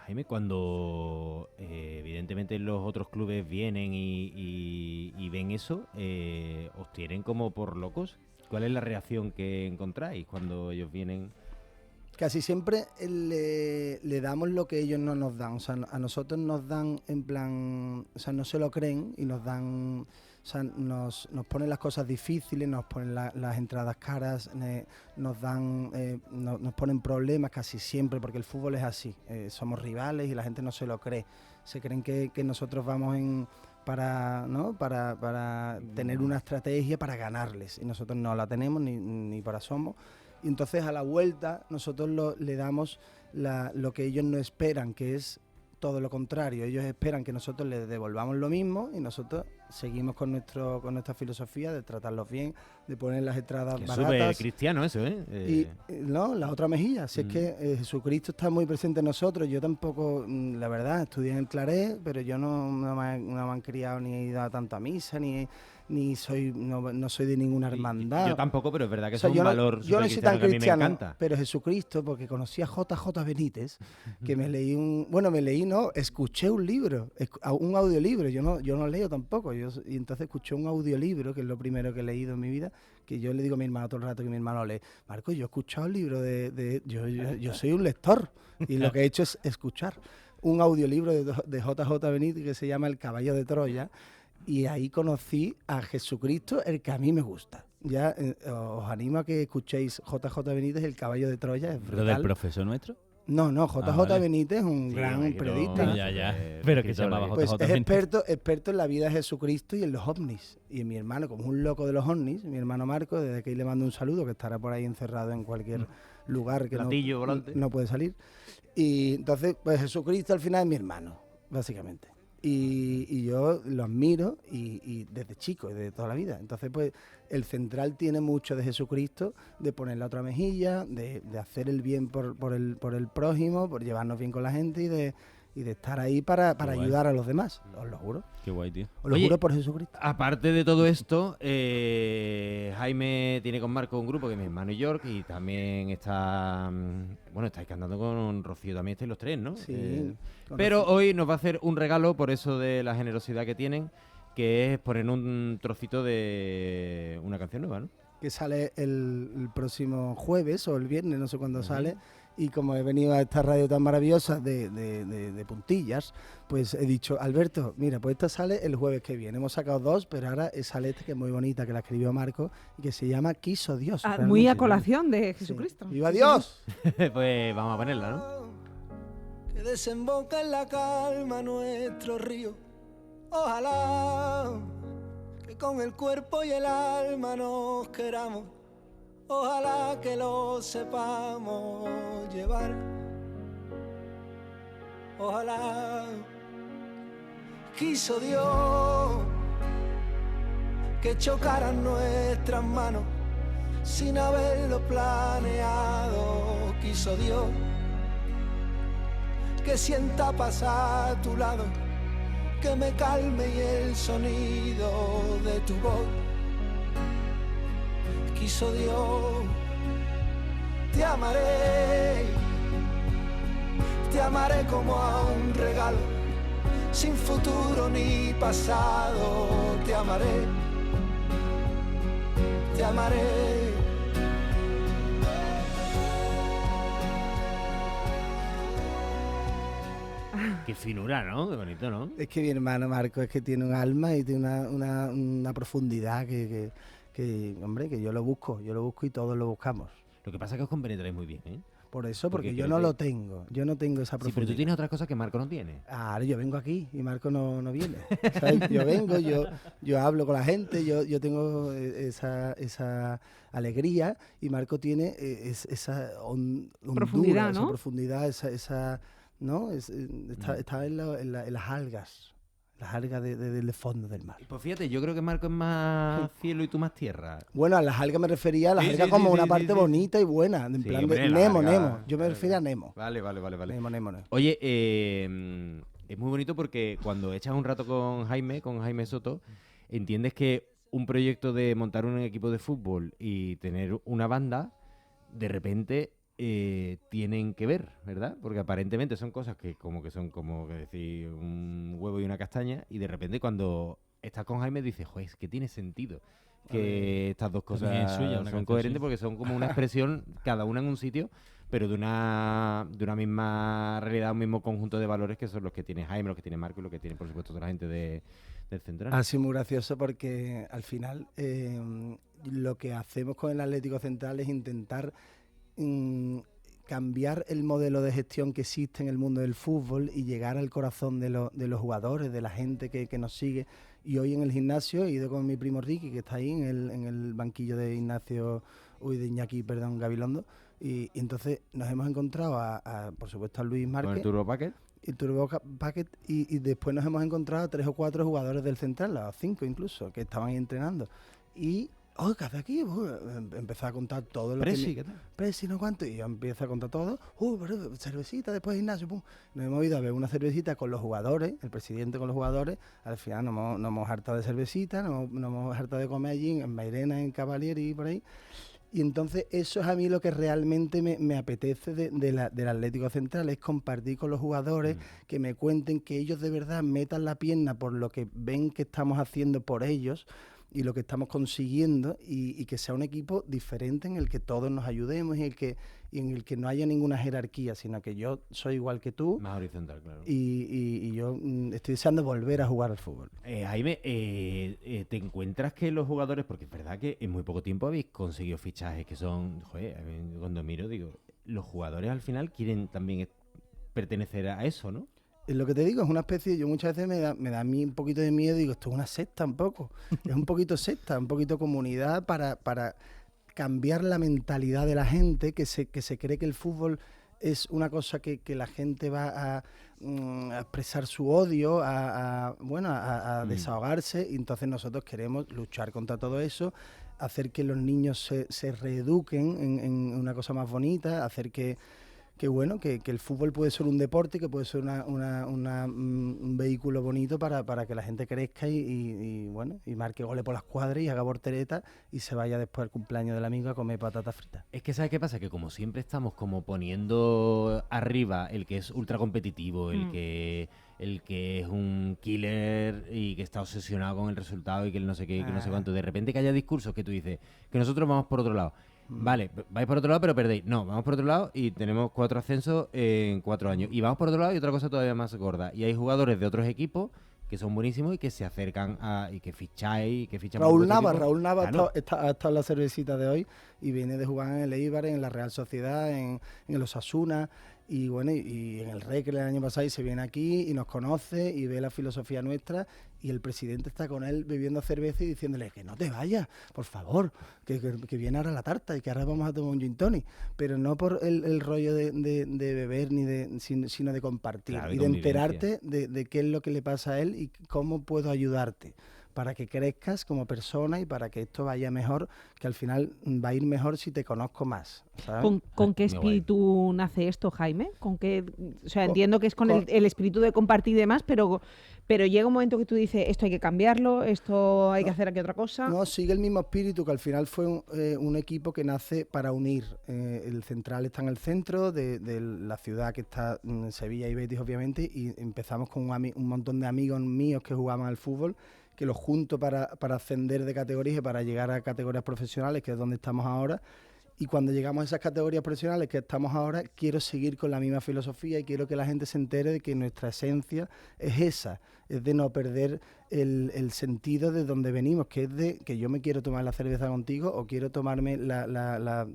Jaime, cuando evidentemente los otros clubes vienen y ven eso, ¿os tienen como por locos? ¿Cuál es la reacción que encontráis cuando ellos vienen? Casi siempre le damos lo que ellos no nos dan. O sea, a nosotros nos dan en plan, o sea, no se lo creen y nos dan, o sea, nos ponen las cosas difíciles, nos ponen las entradas caras, nos ponen problemas casi siempre, porque el fútbol es así. Somos rivales y la gente no se lo cree. Se creen que nosotros vamos para tener una estrategia para ganarles, y nosotros no la tenemos ni para asomo. Y entonces a la vuelta nosotros le damos lo que ellos no esperan, que es todo lo contrario. Ellos esperan que nosotros les devolvamos lo mismo, y nosotros seguimos con nuestra filosofía de tratarlos bien, de poner las entradas Es baratas. súper cristiano eso, ¿eh? No, la otra mejilla. Si es que Jesucristo está muy presente en nosotros. Yo tampoco, la verdad, estudié en el Claret, pero yo no me han criado ni he ido a tanta misa, no soy de ninguna hermandad. Yo tampoco, pero es verdad que O sea, es un valor yo no soy tan supercristiano que a mí me cristiano, encanta. pero Jesucristo, porque conocí a JJ Benítez, que escuché un libro, un audiolibro. Yo no leo tampoco, y entonces escuché un audiolibro, que es lo primero que he leído en mi vida, que yo le digo a mi hermano todo el rato, que mi hermano lee, Marco, yo he escuchado el libro yo soy un lector, y lo que he hecho es escuchar un audiolibro de JJ Benítez que se llama El caballo de Troya, y ahí conocí a Jesucristo, el que a mí me gusta. Ya os animo a que escuchéis JJ Benítez, El caballo de Troya, es ¿Lo del brutal. profesor nuestro? No, JJ vale. Benítez es un gran imagino, periodista. Ya. Pero que se llamaba Pues JJ es Benítez. experto en la vida de Jesucristo y en los ovnis. Y mi hermano, como es un loco de los ovnis, mi hermano Marco, desde aquí le mando un saludo, que estará por ahí encerrado en cualquier lugar que Platillo volante. no puede salir. Y entonces, pues Jesucristo al final es mi hermano, básicamente. Y yo lo admiro y desde chico, desde toda la vida. Entonces, pues el central tiene mucho de Jesucristo, de poner la otra mejilla, de hacer el bien por el prójimo, por llevarnos bien con la gente y de estar ahí para guay. ayudar a los demás. Os lo juro. Qué guay, tío. Os lo Oye, juro por Jesucristo. Aparte de todo esto, Jaime tiene con Marco un grupo que es mi hermano y York, y también está, estáis cantando con Rocío, también estáis los tres, ¿no? Sí. Pero hoy nos va a hacer un regalo, por eso de la generosidad que tienen, que es poner un trocito de una canción nueva, ¿no? que sale el próximo jueves o el viernes, no sé cuándo sale. Y como he venido a esta radio tan maravillosa de puntillas, pues he dicho, Alberto, mira, pues esta sale el jueves que viene. Hemos sacado 2, pero ahora sale esta que es muy bonita, que la escribió Marco, y que se llama Quiso Dios. Muy a colación de Jesucristo. Sí. ¡Viva Dios! Pues vamos a ponerla, ¿no? Que desemboca en la calma nuestro río. Ojalá que con el cuerpo y el alma nos queramos. Ojalá que lo sepamos llevar. Ojalá. Quiso Dios que chocaran nuestras manos sin haberlo planeado. Quiso Dios que sienta pasar a tu lado, que me calme y el sonido de tu voz. Quiso Dios, te amaré como a un regalo, sin futuro ni pasado. Te amaré, te amaré. Qué finura, ¿no? Qué bonito, ¿no? Es que mi hermano Marco es que tiene un alma y tiene una profundidad que, hombre, que yo lo busco y todos lo buscamos. Lo que pasa es que os compenetráis muy bien, ¿eh? Por eso, porque yo creo no que- lo tengo, yo no tengo esa Sí, profundidad. pero tú tienes otras cosas que Marco no tiene. Ahora yo vengo aquí y Marco no viene. ¿Sabes? Yo vengo, yo hablo con la gente, yo tengo esa alegría y Marco tiene esa Profundidad, hondura, esa ¿no? profundidad, esa ¿no? Está en las algas del fondo del mar. Pues fíjate, yo creo que Marco es más cielo y tú más tierra. Bueno, a las algas me refería a las Sí, algas sí, como sí, una sí, parte sí. bonita y buena, en Sí, plan hombre, de la Nemo, alga. Nemo. Yo me Vale, refería a Nemo. Vale. Nemo. Oye, es muy bonito porque cuando echas un rato con Jaime Soto, entiendes que un proyecto de montar un equipo de fútbol y tener una banda, de repente tienen que ver, ¿verdad? Porque aparentemente son cosas que son como que decir un huevo y una castaña, y de repente cuando estás con Jaime dices, joder, es que tiene sentido que estas dos cosas También es suya, una son canción coherentes suya. porque son como una expresión, cada una en un sitio, pero de una misma realidad, un mismo conjunto de valores que son los que tiene Jaime, los que tiene Marco y los que tiene, por supuesto, toda la gente del Central. Ha sido muy gracioso porque al final lo que hacemos con el Atlético Central es intentar cambiar el modelo de gestión que existe en el mundo del fútbol y llegar al corazón de los jugadores, de la gente que nos sigue. Y hoy en el gimnasio he ido con mi primo Ricky, que está ahí en el banquillo de Iñaki Gabilondo, y entonces nos hemos encontrado por supuesto a Luis Con Márquez, el Turbo Packet. el Turbo Packet, y después nos hemos encontrado a 3 o 4 jugadores del Central, a 5 incluso, que estaban ahí entrenando. Y, ¿qué hace aquí? Empezó a contar todo lo Presi, que... ¿qué tal? Presi, no cuánto, y yo empiezo a contar todo. Pero cervecita, después de gimnasio, pum. Nos hemos ido a ver una cervecita con los jugadores, el presidente con los jugadores. Al final nos hemos hartado de cervecita, nos hemos hartado de comer allí en Mairena, en Cavalieri y por ahí. Y entonces eso es a mí lo que realmente me apetece del Atlético Central, es compartir con los jugadores, que me cuenten, que ellos de verdad metan la pierna por lo que ven que estamos haciendo por ellos y lo que estamos consiguiendo, y que sea un equipo diferente en el que todos nos ayudemos y en el que no haya ninguna jerarquía, sino que yo soy igual que tú Más horizontal, claro. y yo estoy deseando volver a jugar al fútbol. Jaime, ¿te encuentras que los jugadores, porque es verdad que en muy poco tiempo habéis conseguido fichajes que son, joder, cuando miro digo, los jugadores al final quieren también pertenecer a eso, ¿no? Es lo que te digo, es una especie, yo muchas veces me da a mí un poquito de miedo, digo, esto es una secta un poco, es un poquito secta, un poquito comunidad para cambiar la mentalidad de la gente que se cree que el fútbol es una cosa que la gente va a expresar su odio, a desahogarse, y entonces nosotros queremos luchar contra todo eso, hacer que los niños se reeduquen en una cosa más bonita, hacer que bueno, que el fútbol puede ser un deporte, que puede ser un vehículo bonito para que la gente crezca y bueno, y marque goles por las cuadras y haga volteretas y se vaya después al cumpleaños del amigo a comer patatas fritas. Es que ¿sabes qué pasa? Que como siempre estamos como poniendo arriba el que es ultra competitivo, el que es un killer y que está obsesionado con el resultado y que el no sé qué, que no sé cuánto, de repente que haya discursos que tú dices que nosotros vamos por otro lado. Vale, vais por otro lado pero perdéis. No, vamos por otro lado y tenemos 4 ascensos en 4 años. Y vamos por otro lado y otra cosa todavía más gorda. Y hay jugadores de otros equipos que son buenísimos y que se acercan y que ficháis y que fichan por Raúl vuestro Nava equipo. ha estado en la cervecita de hoy y viene de jugar en el Eibar, en la Real Sociedad, en el Osasuna y bueno, y en el Recre el año pasado y se viene aquí y nos conoce y ve la filosofía nuestra y el presidente está con él bebiendo cerveza y diciéndole que no te vayas, por favor, que viene ahora la tarta y que ahora vamos a tomar un gin tonic, pero no por el rollo de beber sino de compartir Claro, y de enterarte de qué es lo que le pasa a él y cómo puedo ayudarte para que crezcas como persona y para que esto vaya mejor, que al final va a ir mejor si te conozco más, ¿sabes? ¿Con qué espíritu nace esto, Jaime? O sea, entiendo que es con el espíritu de compartir y demás, pero llega un momento que tú dices, esto hay que cambiarlo, esto hay que hacer aquí otra cosa. No, sigue el mismo espíritu, que al final fue un equipo que nace para unir. El central está en el centro de la ciudad, que está en Sevilla y Betis, obviamente, y empezamos con un montón de amigos míos que jugaban al fútbol, que los junto para ascender de categorías y para llegar a categorías profesionales, que es donde estamos ahora. Y cuando llegamos a esas categorías profesionales que estamos ahora, quiero seguir con la misma filosofía y quiero que la gente se entere de que nuestra esencia es esa, es de no perder el sentido de donde venimos, que es de que yo me quiero tomar la cerveza contigo o quiero tomarme la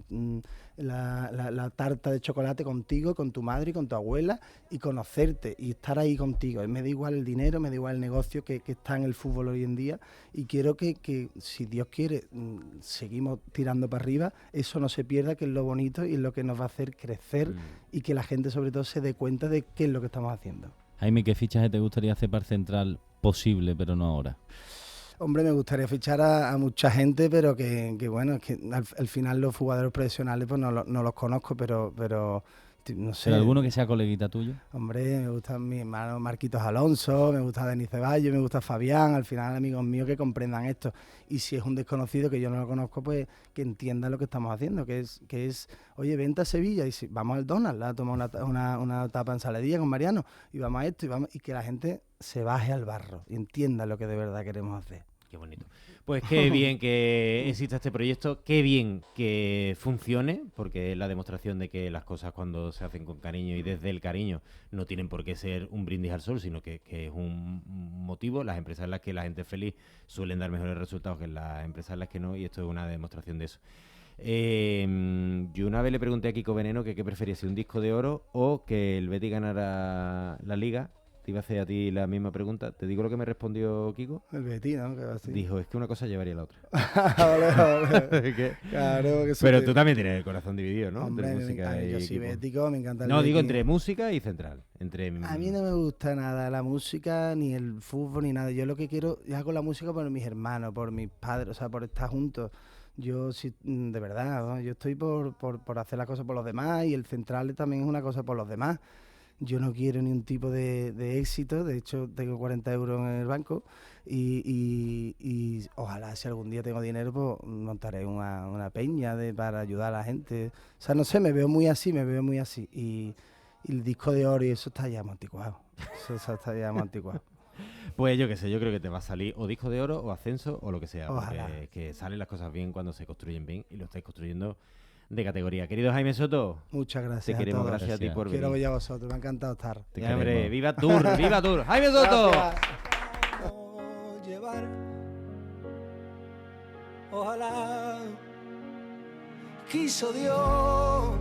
tarta de chocolate contigo, con tu madre y con tu abuela y conocerte y estar ahí contigo. Me da igual el dinero, me da igual el negocio que está en el fútbol hoy en día y quiero que si Dios quiere, seguimos tirando para arriba, eso no se pierda, que es lo bonito y es lo que nos va a hacer crecer y que la gente sobre todo se dé cuenta de qué es lo que estamos haciendo. Jaime, ¿qué fichaje te gustaría hacer para Central? Posible, pero no ahora. Hombre, me gustaría fichar a mucha gente, pero que bueno, es que al final los jugadores profesionales pues no los conozco, pero no sé. ¿Pero alguno que sea coleguita tuyo? Hombre, me gusta mi hermano Marquitos Alonso, me gusta Denis Ceballos, me gusta Fabián, al final amigos míos que comprendan esto. Y si es un desconocido que yo no lo conozco, pues que entienda lo que estamos haciendo, que es oye, vente a Sevilla y si vamos al Donald, a tomar una tapa en Saladilla con Mariano, y vamos a esto, y que la gente se baje al barro y entienda lo que de verdad queremos hacer. Qué bonito. Pues qué bien que exista este proyecto, qué bien que funcione, porque es la demostración de que las cosas cuando se hacen con cariño y desde el cariño no tienen por qué ser un brindis al sol, sino que es un motivo. Las empresas en las que la gente es feliz suelen dar mejores resultados que las empresas en las que no, y esto es una demostración de eso. Yo una vez le pregunté a Kiko Veneno que qué prefería, si un disco de oro o que el Betis ganara la Liga. Te iba a hacer a ti la misma pregunta. ¿Te digo lo que me respondió Kiko? El Betis, ¿no? Que así. Dijo, es que una cosa llevaría la otra. Vale. Claro, que pero tú también tienes el corazón dividido, ¿no? Hombre, entre música y yo soy equipo. bético, me encanta el No, Betis. digo entre música y Central. A mí no me gusta nada la música, ni el fútbol, ni nada. Yo lo que quiero, yo hago la música por mis hermanos, por mis padres, o sea, por estar juntos. Yo sí, de verdad, ¿no? Yo estoy por hacer las cosas por los demás, y el Central también es una cosa por los demás. Yo no quiero ni un tipo de éxito, de hecho tengo 40 euros en el banco y ojalá si algún día tengo dinero pues montaré una peña para ayudar a la gente. O sea, no sé, me veo muy así. Y el disco de oro y eso está ya muy anticuado. Eso está ya muy anticuado. Pues yo qué sé, yo creo que te va a salir o disco de oro o ascenso o lo que sea. Ojalá. Porque es que salen las cosas bien cuando se construyen bien y lo estáis construyendo de categoría. Querido Jaime Soto, Muchas gracias. te queremos, a todos. gracias a ti por venir. Quiero ver a vosotros, me ha encantado estar. Y, hombre, viva Tour, viva Tour. Jaime Soto. Llevar. Ojalá quiso Dios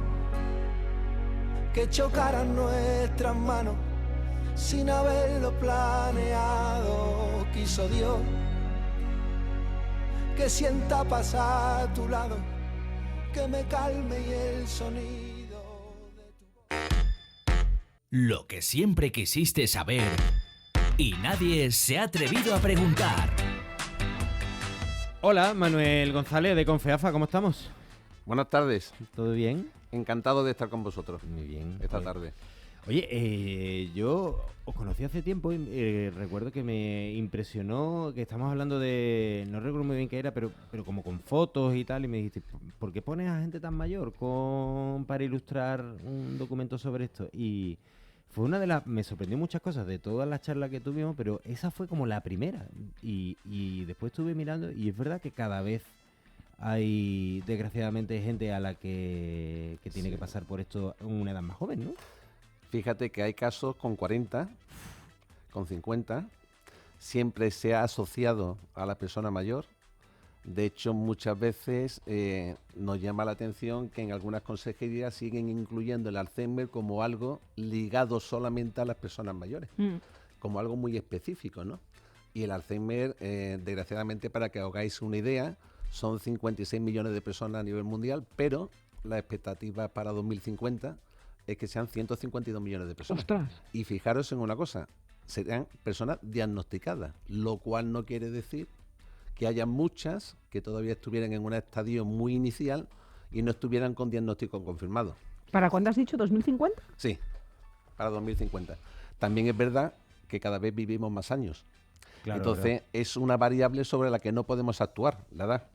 que chocaran nuestras manos sin haberlo planeado. Quiso Dios que sienta pasar a tu lado, que me calme y el sonido de tu... Lo que siempre quisiste saber y nadie se ha atrevido a preguntar. Hola, Manuel González de Confeafa, ¿cómo estamos? Buenas tardes. ¿Todo bien? Encantado de estar con vosotros Muy bien. esta tarde. Oye, yo os conocí hace tiempo y recuerdo que me impresionó que estamos hablando de, no recuerdo muy bien qué era, pero como con fotos y tal, y me dijiste, ¿por qué pones a gente tan mayor para ilustrar un documento sobre esto? Y fue me sorprendió muchas cosas de todas las charlas que tuvimos, pero esa fue como la primera. Y después estuve mirando y es verdad que cada vez hay, desgraciadamente, gente a la que tiene que pasar por esto en una edad más joven, ¿no? Fíjate que hay casos con 40, con 50, siempre se ha asociado a la persona mayor. De hecho, muchas veces nos llama la atención que en algunas consejerías siguen incluyendo el Alzheimer como algo ligado solamente a las personas mayores, como algo muy específico, ¿no? Y el Alzheimer, desgraciadamente, para que os hagáis una idea, son 56 millones de personas a nivel mundial, pero la expectativa para 2050 es que sean 152 millones de personas. ¡Ostras! Y fijaros en una cosa, serán personas diagnosticadas, lo cual no quiere decir que haya muchas que todavía estuvieran en un estadio muy inicial y no estuvieran con diagnóstico confirmado. ¿Para cuándo has dicho? ¿2050? Sí, para 2050. También es verdad que cada vez vivimos más años. Claro, Entonces, es una variable sobre la que no podemos actuar, la edad.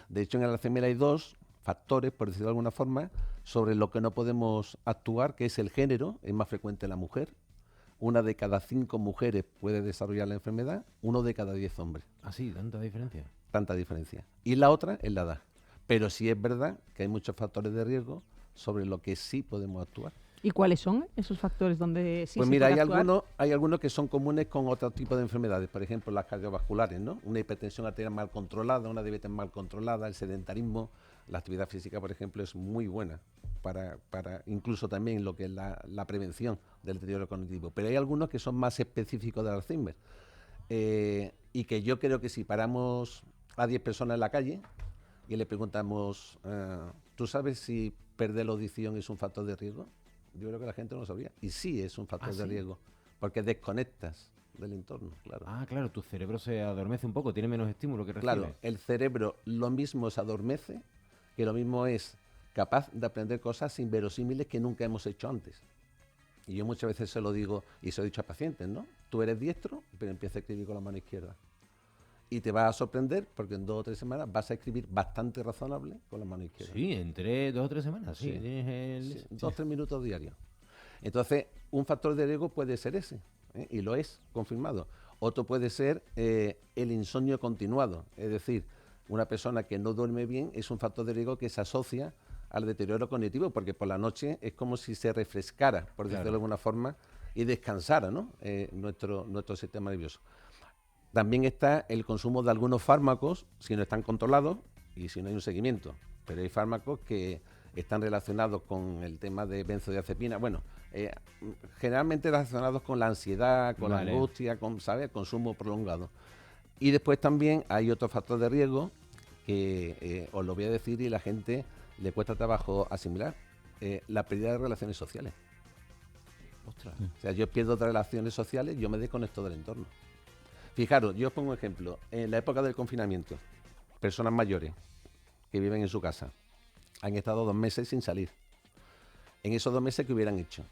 De hecho, en el Alzheimer hay dos factores, por decirlo de alguna forma, sobre lo que no podemos actuar, que es el género, es más frecuente en la mujer. 1 de cada 5 mujeres puede desarrollar la enfermedad, 1 de cada 10 hombres. Ah, sí, tanta diferencia. Tanta diferencia. Y la otra es la edad. Pero sí es verdad que hay muchos factores de riesgo sobre lo que sí podemos actuar. ¿Y cuáles son esos factores donde sí Pues se mira, puede actuar? hay algunos que son comunes con otro tipo de enfermedades, por ejemplo las cardiovasculares, ¿no? Una hipertensión arterial mal controlada, una diabetes mal controlada, el sedentarismo, la actividad física, por ejemplo, es muy buena para incluso también lo que es la prevención del deterioro cognitivo. Pero hay algunos que son más específicos del Alzheimer y que yo creo que si paramos a 10 personas en la calle y le preguntamos, ¿tú sabes si perder la audición es un factor de riesgo? Yo creo que la gente no lo sabría. Y sí es un factor de riesgo, porque desconectas del entorno, claro. Ah, claro, tu cerebro se adormece un poco, tiene menos estímulo que recibe. Claro, el cerebro lo mismo se adormece, que lo mismo es capaz de aprender cosas inverosímiles que nunca hemos hecho antes. Y yo muchas veces se lo digo, y se lo he dicho a pacientes, ¿no? Tú eres diestro, pero empieza a escribir con la mano izquierda. Y te vas a sorprender porque en 2 o 3 semanas vas a escribir bastante razonable con la mano izquierda. Sí, entre 2 o 3 semanas, sí. Sí. Tienes Sí, 2 o 3 minutos diarios. Entonces, un factor de riesgo puede ser ese, y lo es, confirmado. Otro puede ser el insomnio continuado, es decir, una persona que no duerme bien es un factor de riesgo que se asocia al deterioro cognitivo, porque por la noche es como si se refrescara, por decirlo de alguna forma, y descansara, ¿no? nuestro sistema nervioso. También está el consumo de algunos fármacos, si no están controlados y si no hay un seguimiento. Pero hay fármacos que están relacionados con el tema de benzodiazepina. Bueno, generalmente relacionados con la ansiedad, con la angustia, con, ¿sabes?, consumo prolongado. Y después también hay otro factor de riesgo que os lo voy a decir y la gente le cuesta trabajo asimilar. La pérdida de relaciones sociales. Ostras. O sea, yo pierdo otras relaciones sociales, yo me desconecto del entorno. Fijaros, yo os pongo un ejemplo. En la época del confinamiento, personas mayores que viven en su casa han estado 2 meses sin salir. En esos 2 meses, ¿qué hubieran hecho?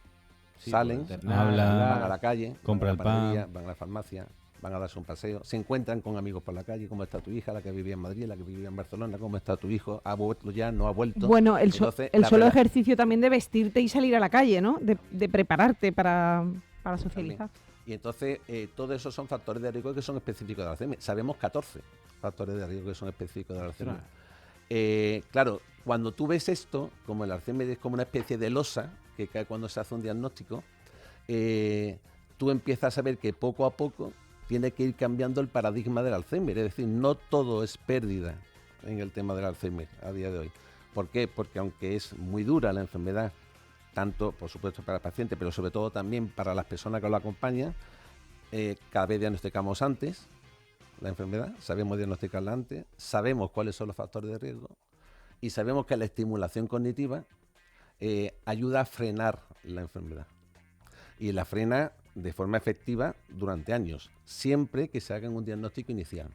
Sí, salen, hablan, van a la calle, compran van a la panadería, pan, van a la farmacia, van a darse un paseo, se encuentran con amigos por la calle, ¿cómo está tu hija, la que vivía en Madrid, la que vivía en Barcelona, cómo está tu hijo, ha vuelto ya, no ha vuelto? Bueno, el Entonces, solo ejercicio también de vestirte y salir a la calle, ¿no? De prepararte para socializar. Y entonces, todos esos son factores de riesgo que son específicos del Alzheimer. Sabemos 14 factores de riesgo que son específicos del Alzheimer. Claro, cuando tú ves esto, como el Alzheimer es como una especie de losa que cae cuando se hace un diagnóstico, tú empiezas a ver que poco a poco tiene que ir cambiando el paradigma del Alzheimer. Es decir, no todo es pérdida en el tema del Alzheimer a día de hoy. ¿Por qué? Porque aunque es muy dura la enfermedad, tanto, por supuesto, para el paciente, pero sobre todo también para las personas que lo acompañan, cada vez diagnosticamos antes la enfermedad, sabemos diagnosticarla antes, sabemos cuáles son los factores de riesgo y sabemos que la estimulación cognitiva ayuda a frenar la enfermedad. Y la frena de forma efectiva durante años, siempre que se haga un diagnóstico inicial.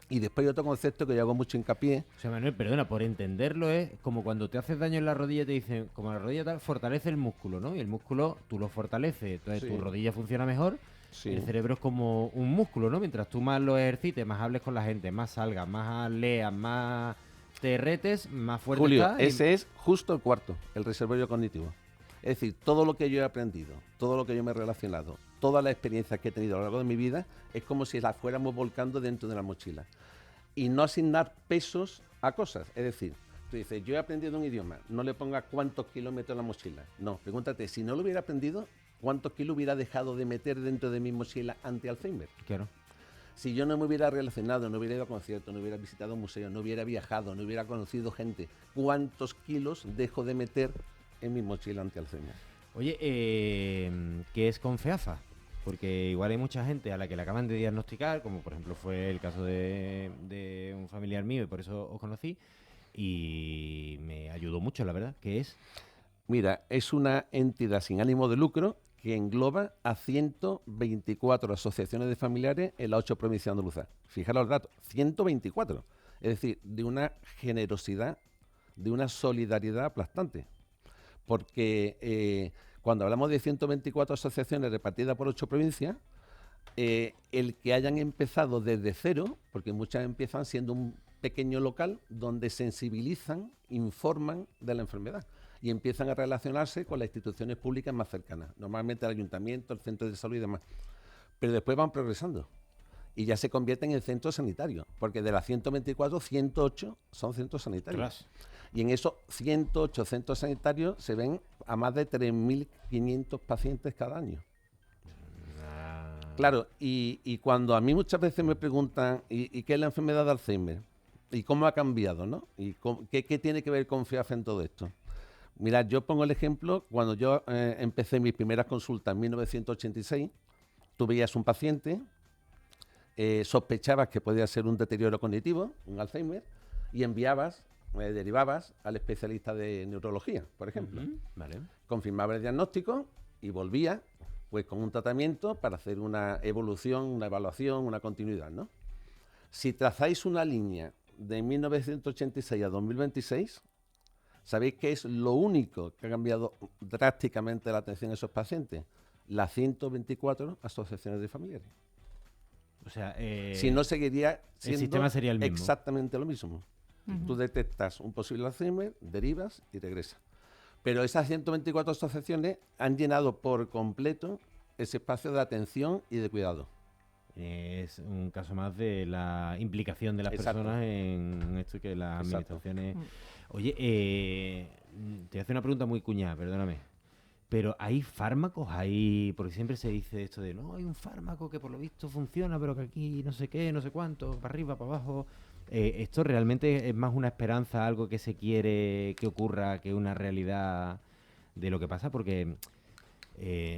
Y después hay otro concepto que yo hago mucho hincapié. O sea, Manuel, perdona, por entenderlo es como cuando te haces daño en la rodilla te dicen, como la rodilla tal, fortalece el músculo, ¿no? Y el músculo tú lo fortaleces, entonces Sí. tu rodilla funciona mejor. Sí. El cerebro es como un músculo, ¿no? Mientras tú más lo ejercites, más hables con la gente, más salgas, más leas, más te retes, más fuerte Julio, estás. y- ese es justo el cuarto, el reservorio cognitivo. Es decir, todo lo que yo he aprendido, todo lo que yo me he relacionado, todas las experiencias que he tenido a lo largo de mi vida, es como si las fuéramos volcando dentro de la mochila. Y no asignar pesos a cosas. Es decir, tú dices, yo he aprendido un idioma, no le pongas cuántos kilómetros en la mochila. No, pregúntate, si no lo hubiera aprendido, ¿cuántos kilos hubiera dejado de meter dentro de mi mochila anti-Alzheimer? Claro. Si yo no me hubiera relacionado, no hubiera ido a conciertos, no hubiera visitado museos, no hubiera viajado, no hubiera conocido gente, ¿cuántos kilos dejo de meter en mi mochila anti-Alzheimer? Oye, ¿qué es Confeafa? Porque igual hay mucha gente a la que le acaban de diagnosticar, como por ejemplo fue el caso de un familiar mío y por eso os conocí, y me ayudó mucho, la verdad. ¿Qué es? Mira, es una entidad sin ánimo de lucro que engloba a 124 asociaciones de familiares en las 8 provincias andaluzas. Fijaros los datos, 124. Es decir, de una generosidad, de una solidaridad aplastante. Porque cuando hablamos de 124 asociaciones repartidas por 8 provincias, el que hayan empezado desde cero, porque muchas empiezan siendo un pequeño local donde sensibilizan, informan de la enfermedad y empiezan a relacionarse con las instituciones públicas más cercanas, normalmente el ayuntamiento, el centro de salud y demás. Pero después van progresando y ya se convierten en centros sanitarios, porque de las 124, 108 son centros sanitarios. Y en esos 108 centros sanitarios se ven a más de 3.500 pacientes cada año. Claro, y cuando a mí muchas veces me preguntan ¿y qué es la enfermedad de Alzheimer? ¿Y cómo ha cambiado? ¿No? ¿Y qué tiene que ver con FEAFA en todo esto? Mira, yo pongo el ejemplo, cuando yo empecé mis primeras consultas en 1986, tú veías un paciente, sospechabas que podía ser un deterioro cognitivo, un Alzheimer, y derivabas al especialista de neurología, por ejemplo. Vale. Confirmaba el diagnóstico y volvía pues con un tratamiento para hacer una evolución, una evaluación, una continuidad, ¿no? Si trazáis una línea de 1986 a 2026, ¿sabéis qué es lo único que ha cambiado drásticamente la atención a esos pacientes? Las 124 asociaciones de familiares. O sea, Si no, seguiría siendo sistema sería el mismo. exactamente lo mismo. Tú detectas un posible Alzheimer, derivas y regresas. Pero esas 124 asociaciones han llenado por completo ese espacio de atención y de cuidado. es un caso más de la implicación de las Exacto. personas en esto que las Exacto. administraciones... Oye, te voy a hacer una pregunta muy cuñada, perdóname. Pero ¿hay fármacos? Porque siempre se dice esto de, no, hay un fármaco que por lo visto funciona, pero que aquí no sé qué, no sé cuánto, para arriba, para abajo. ¿Esto realmente es más una esperanza, algo que se quiere que ocurra, que una realidad de lo que pasa? Porque,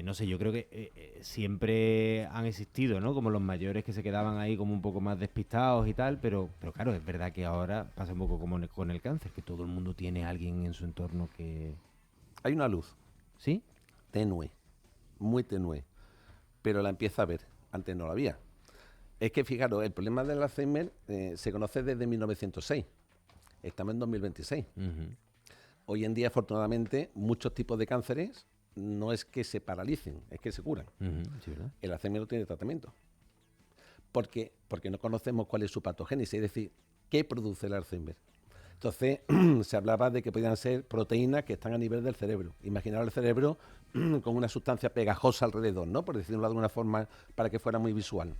no sé, yo creo que siempre han existido, ¿no? Como los mayores que se quedaban ahí como un poco más despistados y tal, pero claro, es verdad que ahora pasa un poco como con el cáncer, que todo el mundo tiene a alguien en su entorno que... Hay una luz. ¿Sí? Tenue, muy tenue, pero la empieza a ver, antes no la había. Es que fijaros, el problema del Alzheimer se conoce desde 1906, estamos en 2026. Hoy en día, afortunadamente, muchos tipos de cánceres no es que se paralicen, es que se curan. Sí, ¿verdad? El Alzheimer no tiene tratamiento. Porque no conocemos cuál es su patogénesis, es decir, qué produce el Alzheimer. Entonces, se hablaba de que podían ser proteínas que están a nivel del cerebro. Imaginar el cerebro con una sustancia pegajosa alrededor, ¿no? Por decirlo de alguna forma, para que fuera muy visual.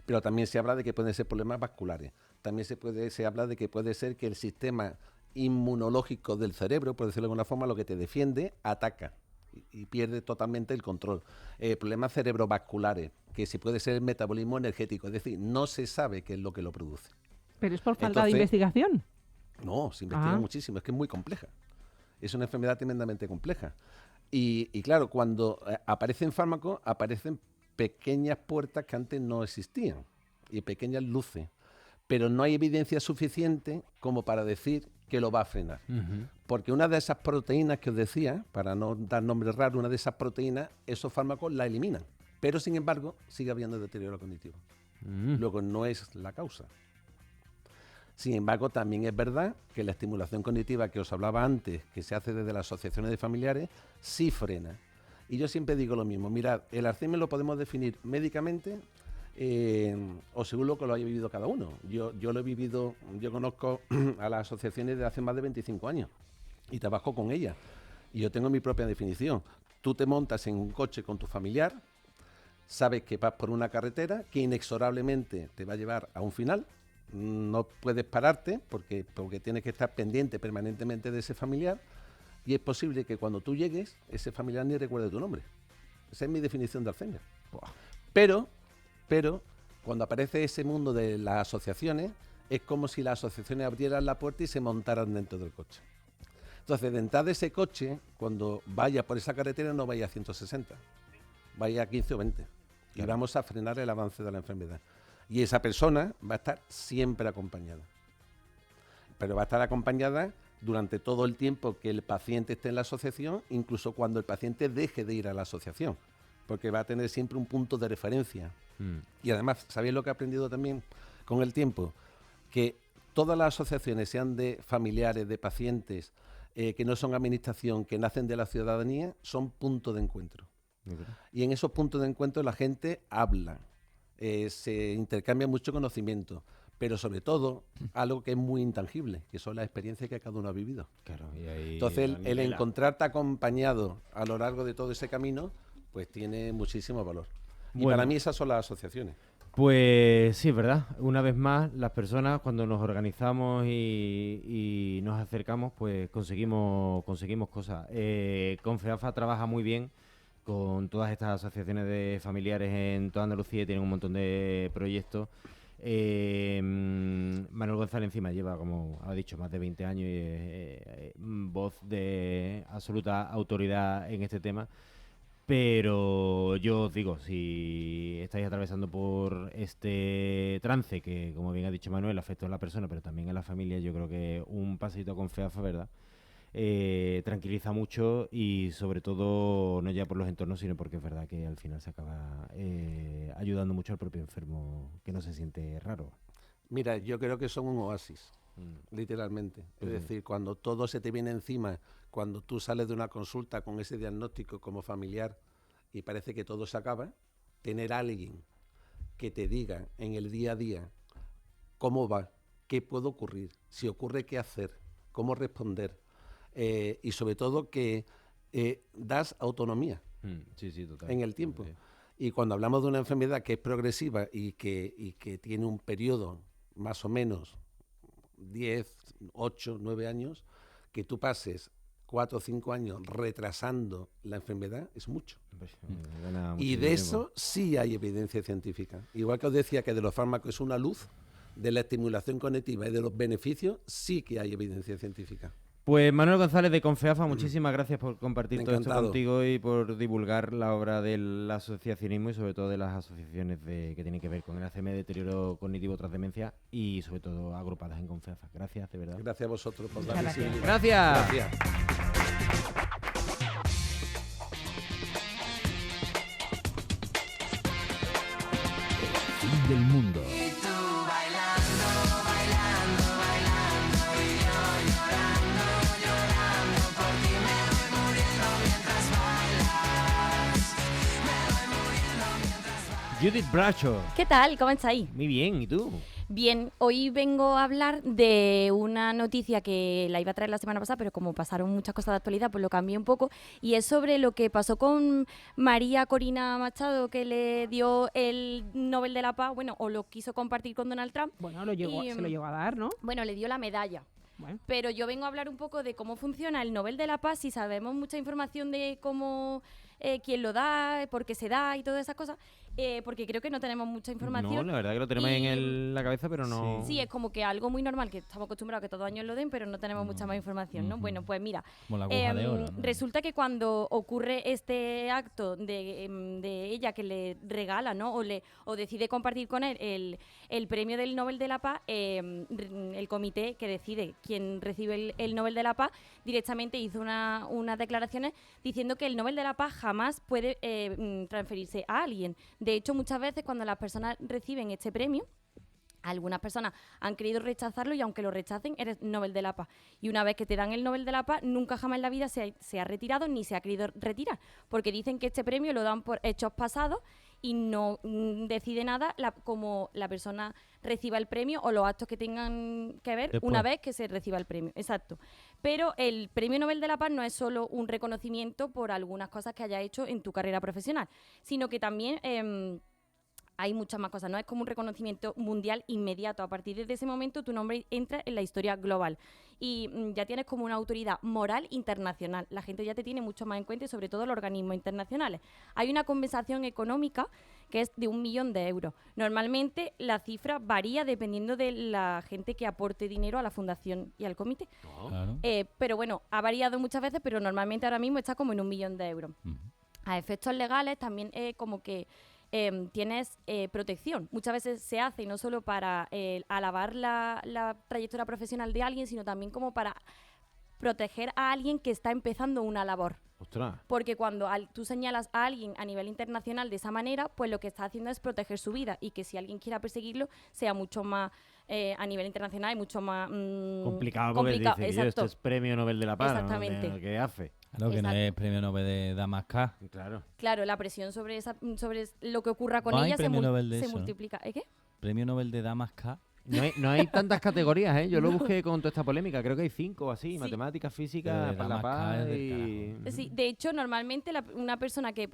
Pero también se habla de que pueden ser problemas vasculares. También se habla de que puede ser que el sistema inmunológico del cerebro, por decirlo de alguna forma, lo que te defiende, ataca y pierde totalmente el control. Problemas cerebrovasculares, que sí puede ser el metabolismo energético. Es decir, no se sabe qué es lo que lo produce. Pero es por falta de Entonces, investigación. No, se investiga muchísimo, es que es muy compleja. Es una enfermedad tremendamente compleja. Y claro, cuando aparecen fármacos, aparecen pequeñas puertas que antes no existían y pequeñas luces. Pero no hay evidencia suficiente como para decir que lo va a frenar. Porque una de esas proteínas que os decía, para no dar nombres raros, una de esas proteínas, esos fármacos la eliminan. Pero sin embargo, sigue habiendo deterioro cognitivo. Luego no es la causa. Sin embargo, también es verdad que la estimulación cognitiva que os hablaba antes, que se hace desde las asociaciones de familiares, sí frena. Y yo siempre digo lo mismo, mirad, el Alzheimer lo podemos definir médicamente o según lo que lo haya vivido cada uno. Yo lo he vivido, yo conozco a las asociaciones de hace más de 25 años y trabajo con ellas. Y yo tengo mi propia definición. Tú te montas en un coche con tu familiar, sabes que vas por una carretera que inexorablemente te va a llevar a un final. No puedes pararte porque tienes que estar pendiente permanentemente de ese familiar y es posible que cuando tú llegues, ese familiar ni recuerde tu nombre. Esa es mi definición de Alzheimer. Pero, cuando aparece ese mundo de las asociaciones, es como si las asociaciones abrieran la puerta y se montaran dentro del coche. Entonces, de entrada de ese coche, cuando vaya por esa carretera, no vaya a 160, vaya a 15 o 20. Y vamos a frenar el avance de la enfermedad. Y esa persona va a estar siempre acompañada. Pero va a estar acompañada durante todo el tiempo que el paciente esté en la asociación, incluso cuando el paciente deje de ir a la asociación, porque va a tener siempre un punto de referencia. Y además, ¿sabéis lo que he aprendido también con el tiempo? Que todas las asociaciones, sean de familiares, de pacientes, que no son administración, que nacen de la ciudadanía, son puntos de encuentro. Y en esos puntos de encuentro la gente habla, se intercambia mucho conocimiento, pero sobre todo algo que es muy intangible, que son las experiencias que cada uno ha vivido. Claro, y ahí entonces el encontrarte acompañado a lo largo de todo ese camino, pues tiene muchísimo valor. Y Bueno. para mí esas son las asociaciones. Pues sí, es verdad. Una vez más, las personas cuando nos organizamos y nos acercamos, pues conseguimos cosas. Confeafa trabaja muy bien con todas estas asociaciones de familiares en toda Andalucía y tienen un montón de proyectos. Manuel González encima lleva, como ha dicho, más de 20 años y es voz de absoluta autoridad en este tema. Pero yo os digo, si estáis atravesando por este trance, que como bien ha dicho Manuel, afecta a la persona, pero también a la familia, yo creo que un pasito con Confeafa, ¿verdad? Tranquiliza mucho y sobre todo no ya por los entornos, sino porque es verdad que al final se acaba ayudando mucho al propio enfermo que no se siente raro. Mira, yo creo que son un oasis, literalmente. Es decir, cuando todo se te viene encima, cuando tú sales de una consulta con ese diagnóstico como familiar y parece que todo se acaba, tener a alguien que te diga en el día a día cómo va, qué puede ocurrir, si ocurre qué hacer, cómo responder, y sobre todo que das autonomía en el tiempo. Sí. Y cuando hablamos de una enfermedad que es progresiva y que tiene un periodo más o menos 10, 8, 9 años, que tú pases 4 o 5 años retrasando la enfermedad es mucho. Y de eso sí hay evidencia científica. Igual que os decía que de los fármacos es una luz, de la estimulación cognitiva y de los beneficios sí que hay evidencia científica. Pues Manuel González de Confeafa, muchísimas gracias por compartir todo esto Encantado. contigo y por divulgar la obra del asociacionismo y sobre todo de las asociaciones que tienen que ver con el Alzheimer, deterioro cognitivo tras demencia y sobre todo agrupadas en Confeafa. Gracias, de verdad. Gracias a vosotros por Muchas la gracias. visibilidad. Gracias. Gracias. Fin del mundo. Judith Bracho. ¿Qué tal? ¿Cómo estáis? Muy bien, ¿y tú? Bien, hoy vengo a hablar de una noticia que la iba a traer la semana pasada, pero como pasaron muchas cosas de actualidad, pues lo cambié un poco. Y es sobre lo que pasó con María Corina Machado, que le dio el Nobel de la Paz, bueno, o lo quiso compartir con Donald Trump. Bueno, se lo llegó a dar, ¿no? Bueno, le dio la medalla. Bueno. Pero yo vengo a hablar un poco de cómo funciona el Nobel de la Paz, si sabemos mucha información de cómo, quién lo da, por qué se da y todas esas cosas, porque creo que no tenemos mucha información. No, la verdad que lo tenemos en la cabeza, pero no... Sí, es como que algo muy normal, que estamos acostumbrados a que todos años lo den, pero no tenemos mucha más información, ¿no? Bueno, pues mira, Como la aguja de oro, ¿no? resulta que cuando ocurre este acto de ella que le regala, ¿no? O decide compartir con él el premio del Nobel de la Paz, el comité que decide quién recibe el Nobel de la Paz directamente hizo unas declaraciones diciendo que el Nobel de la Paz jamás puede transferirse a alguien. De hecho, muchas veces cuando las personas reciben este premio, Algunas personas han querido rechazarlo y aunque lo rechacen, eres Nobel de la Paz. Y una vez que te dan el Nobel de la Paz, nunca jamás en la vida se ha retirado ni se ha querido retirar. Porque dicen que este premio lo dan por hechos pasados y no decide nada como la persona reciba el premio o los actos que tengan que ver Después. una vez que se reciba el premio. Exacto. Pero el Premio Nobel de la Paz no es solo un reconocimiento por algunas cosas que hayas hecho en tu carrera profesional, sino que también... hay muchas más cosas, ¿no? Es como un reconocimiento mundial inmediato. A partir de ese momento tu nombre entra en la historia global y ya tienes como una autoridad moral internacional. La gente ya te tiene mucho más en cuenta y sobre todo los organismos internacionales. Hay una compensación económica que es de 1 millón de euros. Normalmente la cifra varía dependiendo de la gente que aporte dinero a la fundación y al comité. Claro. Pero bueno, ha variado muchas veces, pero normalmente ahora mismo está como en 1 millón de euros. A efectos legales también como que tienes protección. Muchas veces se hace no solo para alabar la trayectoria profesional de alguien, sino también como para proteger a alguien que está empezando una labor. Ostras. Porque cuando tú señalas a alguien a nivel internacional de esa manera, pues lo que está haciendo es proteger su vida y que si alguien quiera perseguirlo sea mucho más a nivel internacional y mucho más Complicado porque dice, "Tío, exacto. esto es premio Nobel de la Paz. ¿no? Exactamente. ¿Qué hace? Claro, que no Exacto. es premio Nobel de Damascus. Claro. Claro, la presión sobre lo que ocurra con No hay ella premio Nobel de se eso, ¿no? multiplica. ¿Qué? Premio Nobel de Damascus. No hay tantas categorías, ¿eh? Yo lo busqué con toda esta polémica. Creo que hay 5 o así. Sí. Matemáticas, Pero física, de para la Damascus paz es del y... Sí, de hecho, normalmente una persona que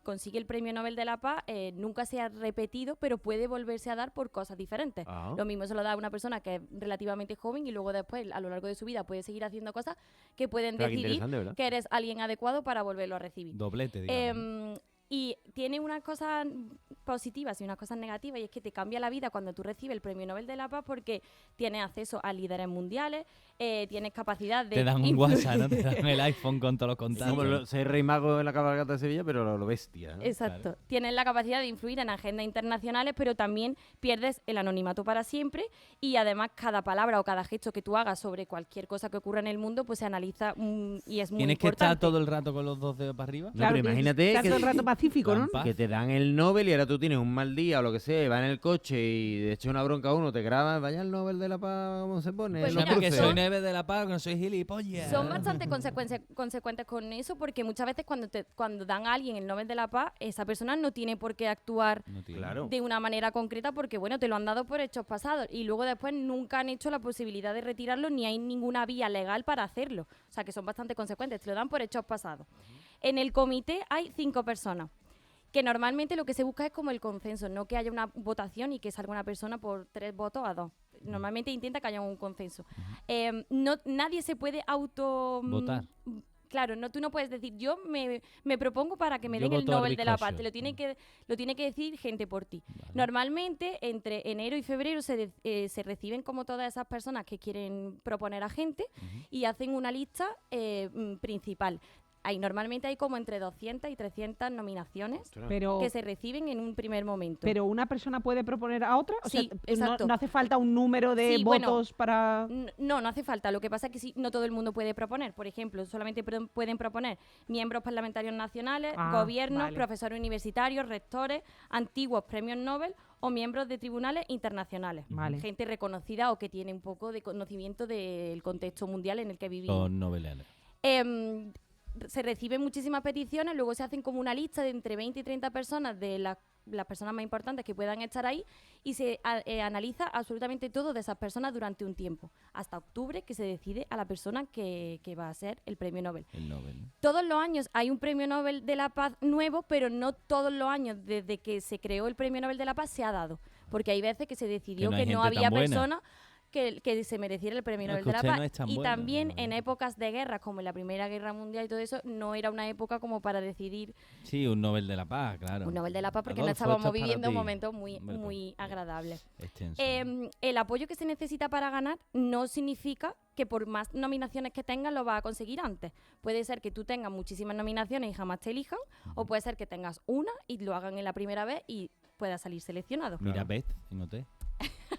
consigue el premio Nobel de la Paz nunca se ha repetido, pero puede volverse a dar por cosas diferentes. Ah. Lo mismo se lo da a una persona que es relativamente joven y luego después, a lo largo de su vida, puede seguir haciendo cosas que pueden Claro, qué decidir interesante, ¿verdad? que eres alguien adecuado para volverlo a recibir. Doblete, digamos. Y tiene unas cosas positivas y unas cosas negativas, y es que te cambia la vida cuando tú recibes el Premio Nobel de la Paz porque tienes acceso a líderes mundiales, tienes capacidad de... Te dan un influir- WhatsApp, ¿no? Te dan el iPhone con todos los Como contactos. ser rey mago en la cabalgata de Sevilla, pero lo bestia. ¿no? Exacto. Claro. Tienes la capacidad de influir en agendas internacionales, pero también pierdes el anonimato para siempre y además cada palabra o cada gesto que tú hagas sobre cualquier cosa que ocurra en el mundo, pues se analiza y es muy Tienes que importante. estar todo el rato con los dos dedos para arriba. No, pero imagínate estar que- todo el rato pacífico, ¿no? Trampa. Que te dan el Nobel y ahora tú tienes un mal día o lo que sea, vas en el coche y de hecho una bronca a uno, te grabas, vaya el Nobel de la Paz, ¿cómo se pone? Pues Lo mira, que cruce. soy Nobel de la Paz, que no soy gilipollas. Son bastante consecuentes con eso porque muchas veces cuando dan a alguien el Nobel de la Paz, esa persona no tiene por qué actuar No tiene. Claro. de una manera concreta porque, bueno, te lo han dado por hechos pasados y luego después nunca han hecho la posibilidad de retirarlo ni hay ninguna vía legal para hacerlo. O sea, que son bastante consecuentes, te lo dan por hechos pasados. En el comité hay 5 personas, que normalmente lo que se busca es como el consenso, no que haya una votación y que salga una persona por 3 votos a 2. Normalmente intenta que haya un consenso. Nadie se puede Votar. Claro, tú no puedes decir, yo me propongo para que me Yo den el voto a Nobel de la Paz. Ricochet. Te lo tiene que decir gente por ti. Vale. Normalmente, entre enero y febrero se reciben como todas esas personas que quieren proponer a gente y hacen una lista principal. Normalmente hay como entre 200 y 300 nominaciones Pero, que se reciben en un primer momento. pero una persona puede proponer a otra. O Sí, sea, exacto. no hace falta un número de Sí, bueno, votos para. No hace falta. Lo que pasa es que no todo el mundo puede proponer. Por ejemplo, solamente pueden proponer miembros parlamentarios nacionales, Ah, gobiernos, vale. profesores universitarios, rectores, antiguos premios Nobel o miembros de tribunales internacionales. Vale. Gente reconocida o que tiene un poco de conocimiento del contexto mundial en el que vivimos. Los nobeleles. Se reciben muchísimas peticiones, luego se hacen como una lista de entre 20 y 30 personas de las personas más importantes que puedan estar ahí y se analiza absolutamente todo de esas personas durante un tiempo, hasta octubre, que se decide a la persona que va a ser el premio Nobel. El Nobel. ¿no? Todos los años hay un premio Nobel de la Paz nuevo, pero no todos los años desde que se creó el premio Nobel de la Paz se ha dado, porque hay veces que se decidió Que no hay que no gente tan había buena. personas que se mereciera el premio No, es Nobel que de la usted Paz. no es tan Y buena, también no, en no. épocas de guerra, como en la Primera Guerra Mundial y todo eso, no era una época como para decidir Sí, un Nobel de la Paz, claro. un Nobel de la Paz, porque Adolfo, no esto estábamos es para viviendo ti. momentos muy, Hombre, muy pues, agradables. extenso. El apoyo que se necesita para ganar no significa que por más nominaciones que tengas lo vas a conseguir antes. Puede ser que tú tengas muchísimas nominaciones y jamás te elijan, o puede ser que tengas una y lo hagan en la primera vez y puedas salir seleccionado. Mira Beth en OT.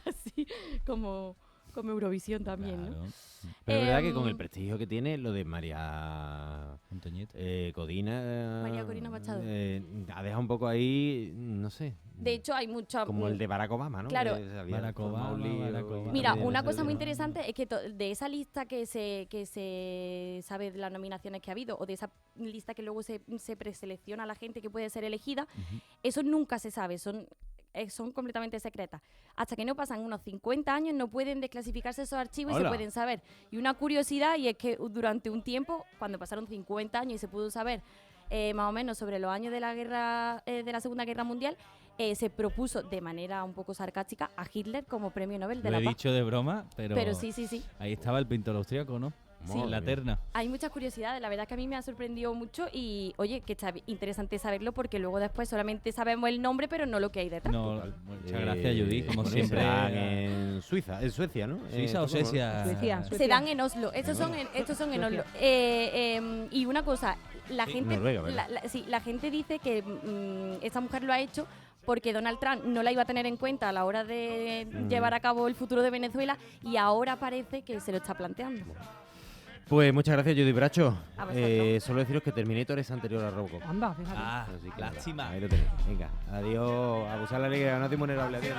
Así como Eurovisión también, ¿no? Claro. Pero es verdad que con Em, el prestigio que tiene, lo de María Montañeta. Codina. María Corina Machado. Ha dejado un poco ahí, no sé. De hecho, hay mucha... Como el de Barack Obama, ¿no? Claro. Que se había Barack formado un Obama, lío Barack y Obama. Mira, también una ese cosa muy tema. interesante es que de esa lista que se sabe de las nominaciones que ha habido, o de esa lista que luego se preselecciona a la gente que puede ser elegida, eso nunca se sabe, son completamente secretas. Hasta que no pasan unos 50 años no pueden desclasificarse esos archivos y ¡Hala! se pueden saber. Y una curiosidad, y es que durante un tiempo, cuando pasaron 50 años y se pudo saber más o menos sobre los años de la guerra de la Segunda Guerra Mundial, se propuso de manera un poco sarcástica a Hitler como premio Nobel de Lo la he Paz. dicho de broma, pero Sí. ahí estaba el pintor austriaco, ¿no? Sí. La terna. Hay muchas curiosidades, la verdad es que a mí me ha sorprendido mucho y, oye, que está interesante saberlo porque luego después solamente sabemos el nombre, pero no lo que hay detrás. No, muchas gracias, Judy, como bueno, siempre. se dan en Suecia, ¿no? Suiza o Esto como- Suecia. Suecia. Se dan en Oslo, estos son en Oslo. Y una cosa, la gente, Noruega, ¿verdad? la gente dice que esta mujer lo ha hecho porque Donald Trump no la iba a tener en cuenta a la hora de llevar a cabo el futuro de Venezuela y ahora parece que se lo está planteando. Pues muchas gracias, Judy Bracho. A vosotros. Solo deciros que Terminator es anterior a Robocop. Anda, fíjate. Ah, Así que lástima. Ahí lo tenéis. Venga, adiós. Abusar la liga, no es invulnerable. Adiós.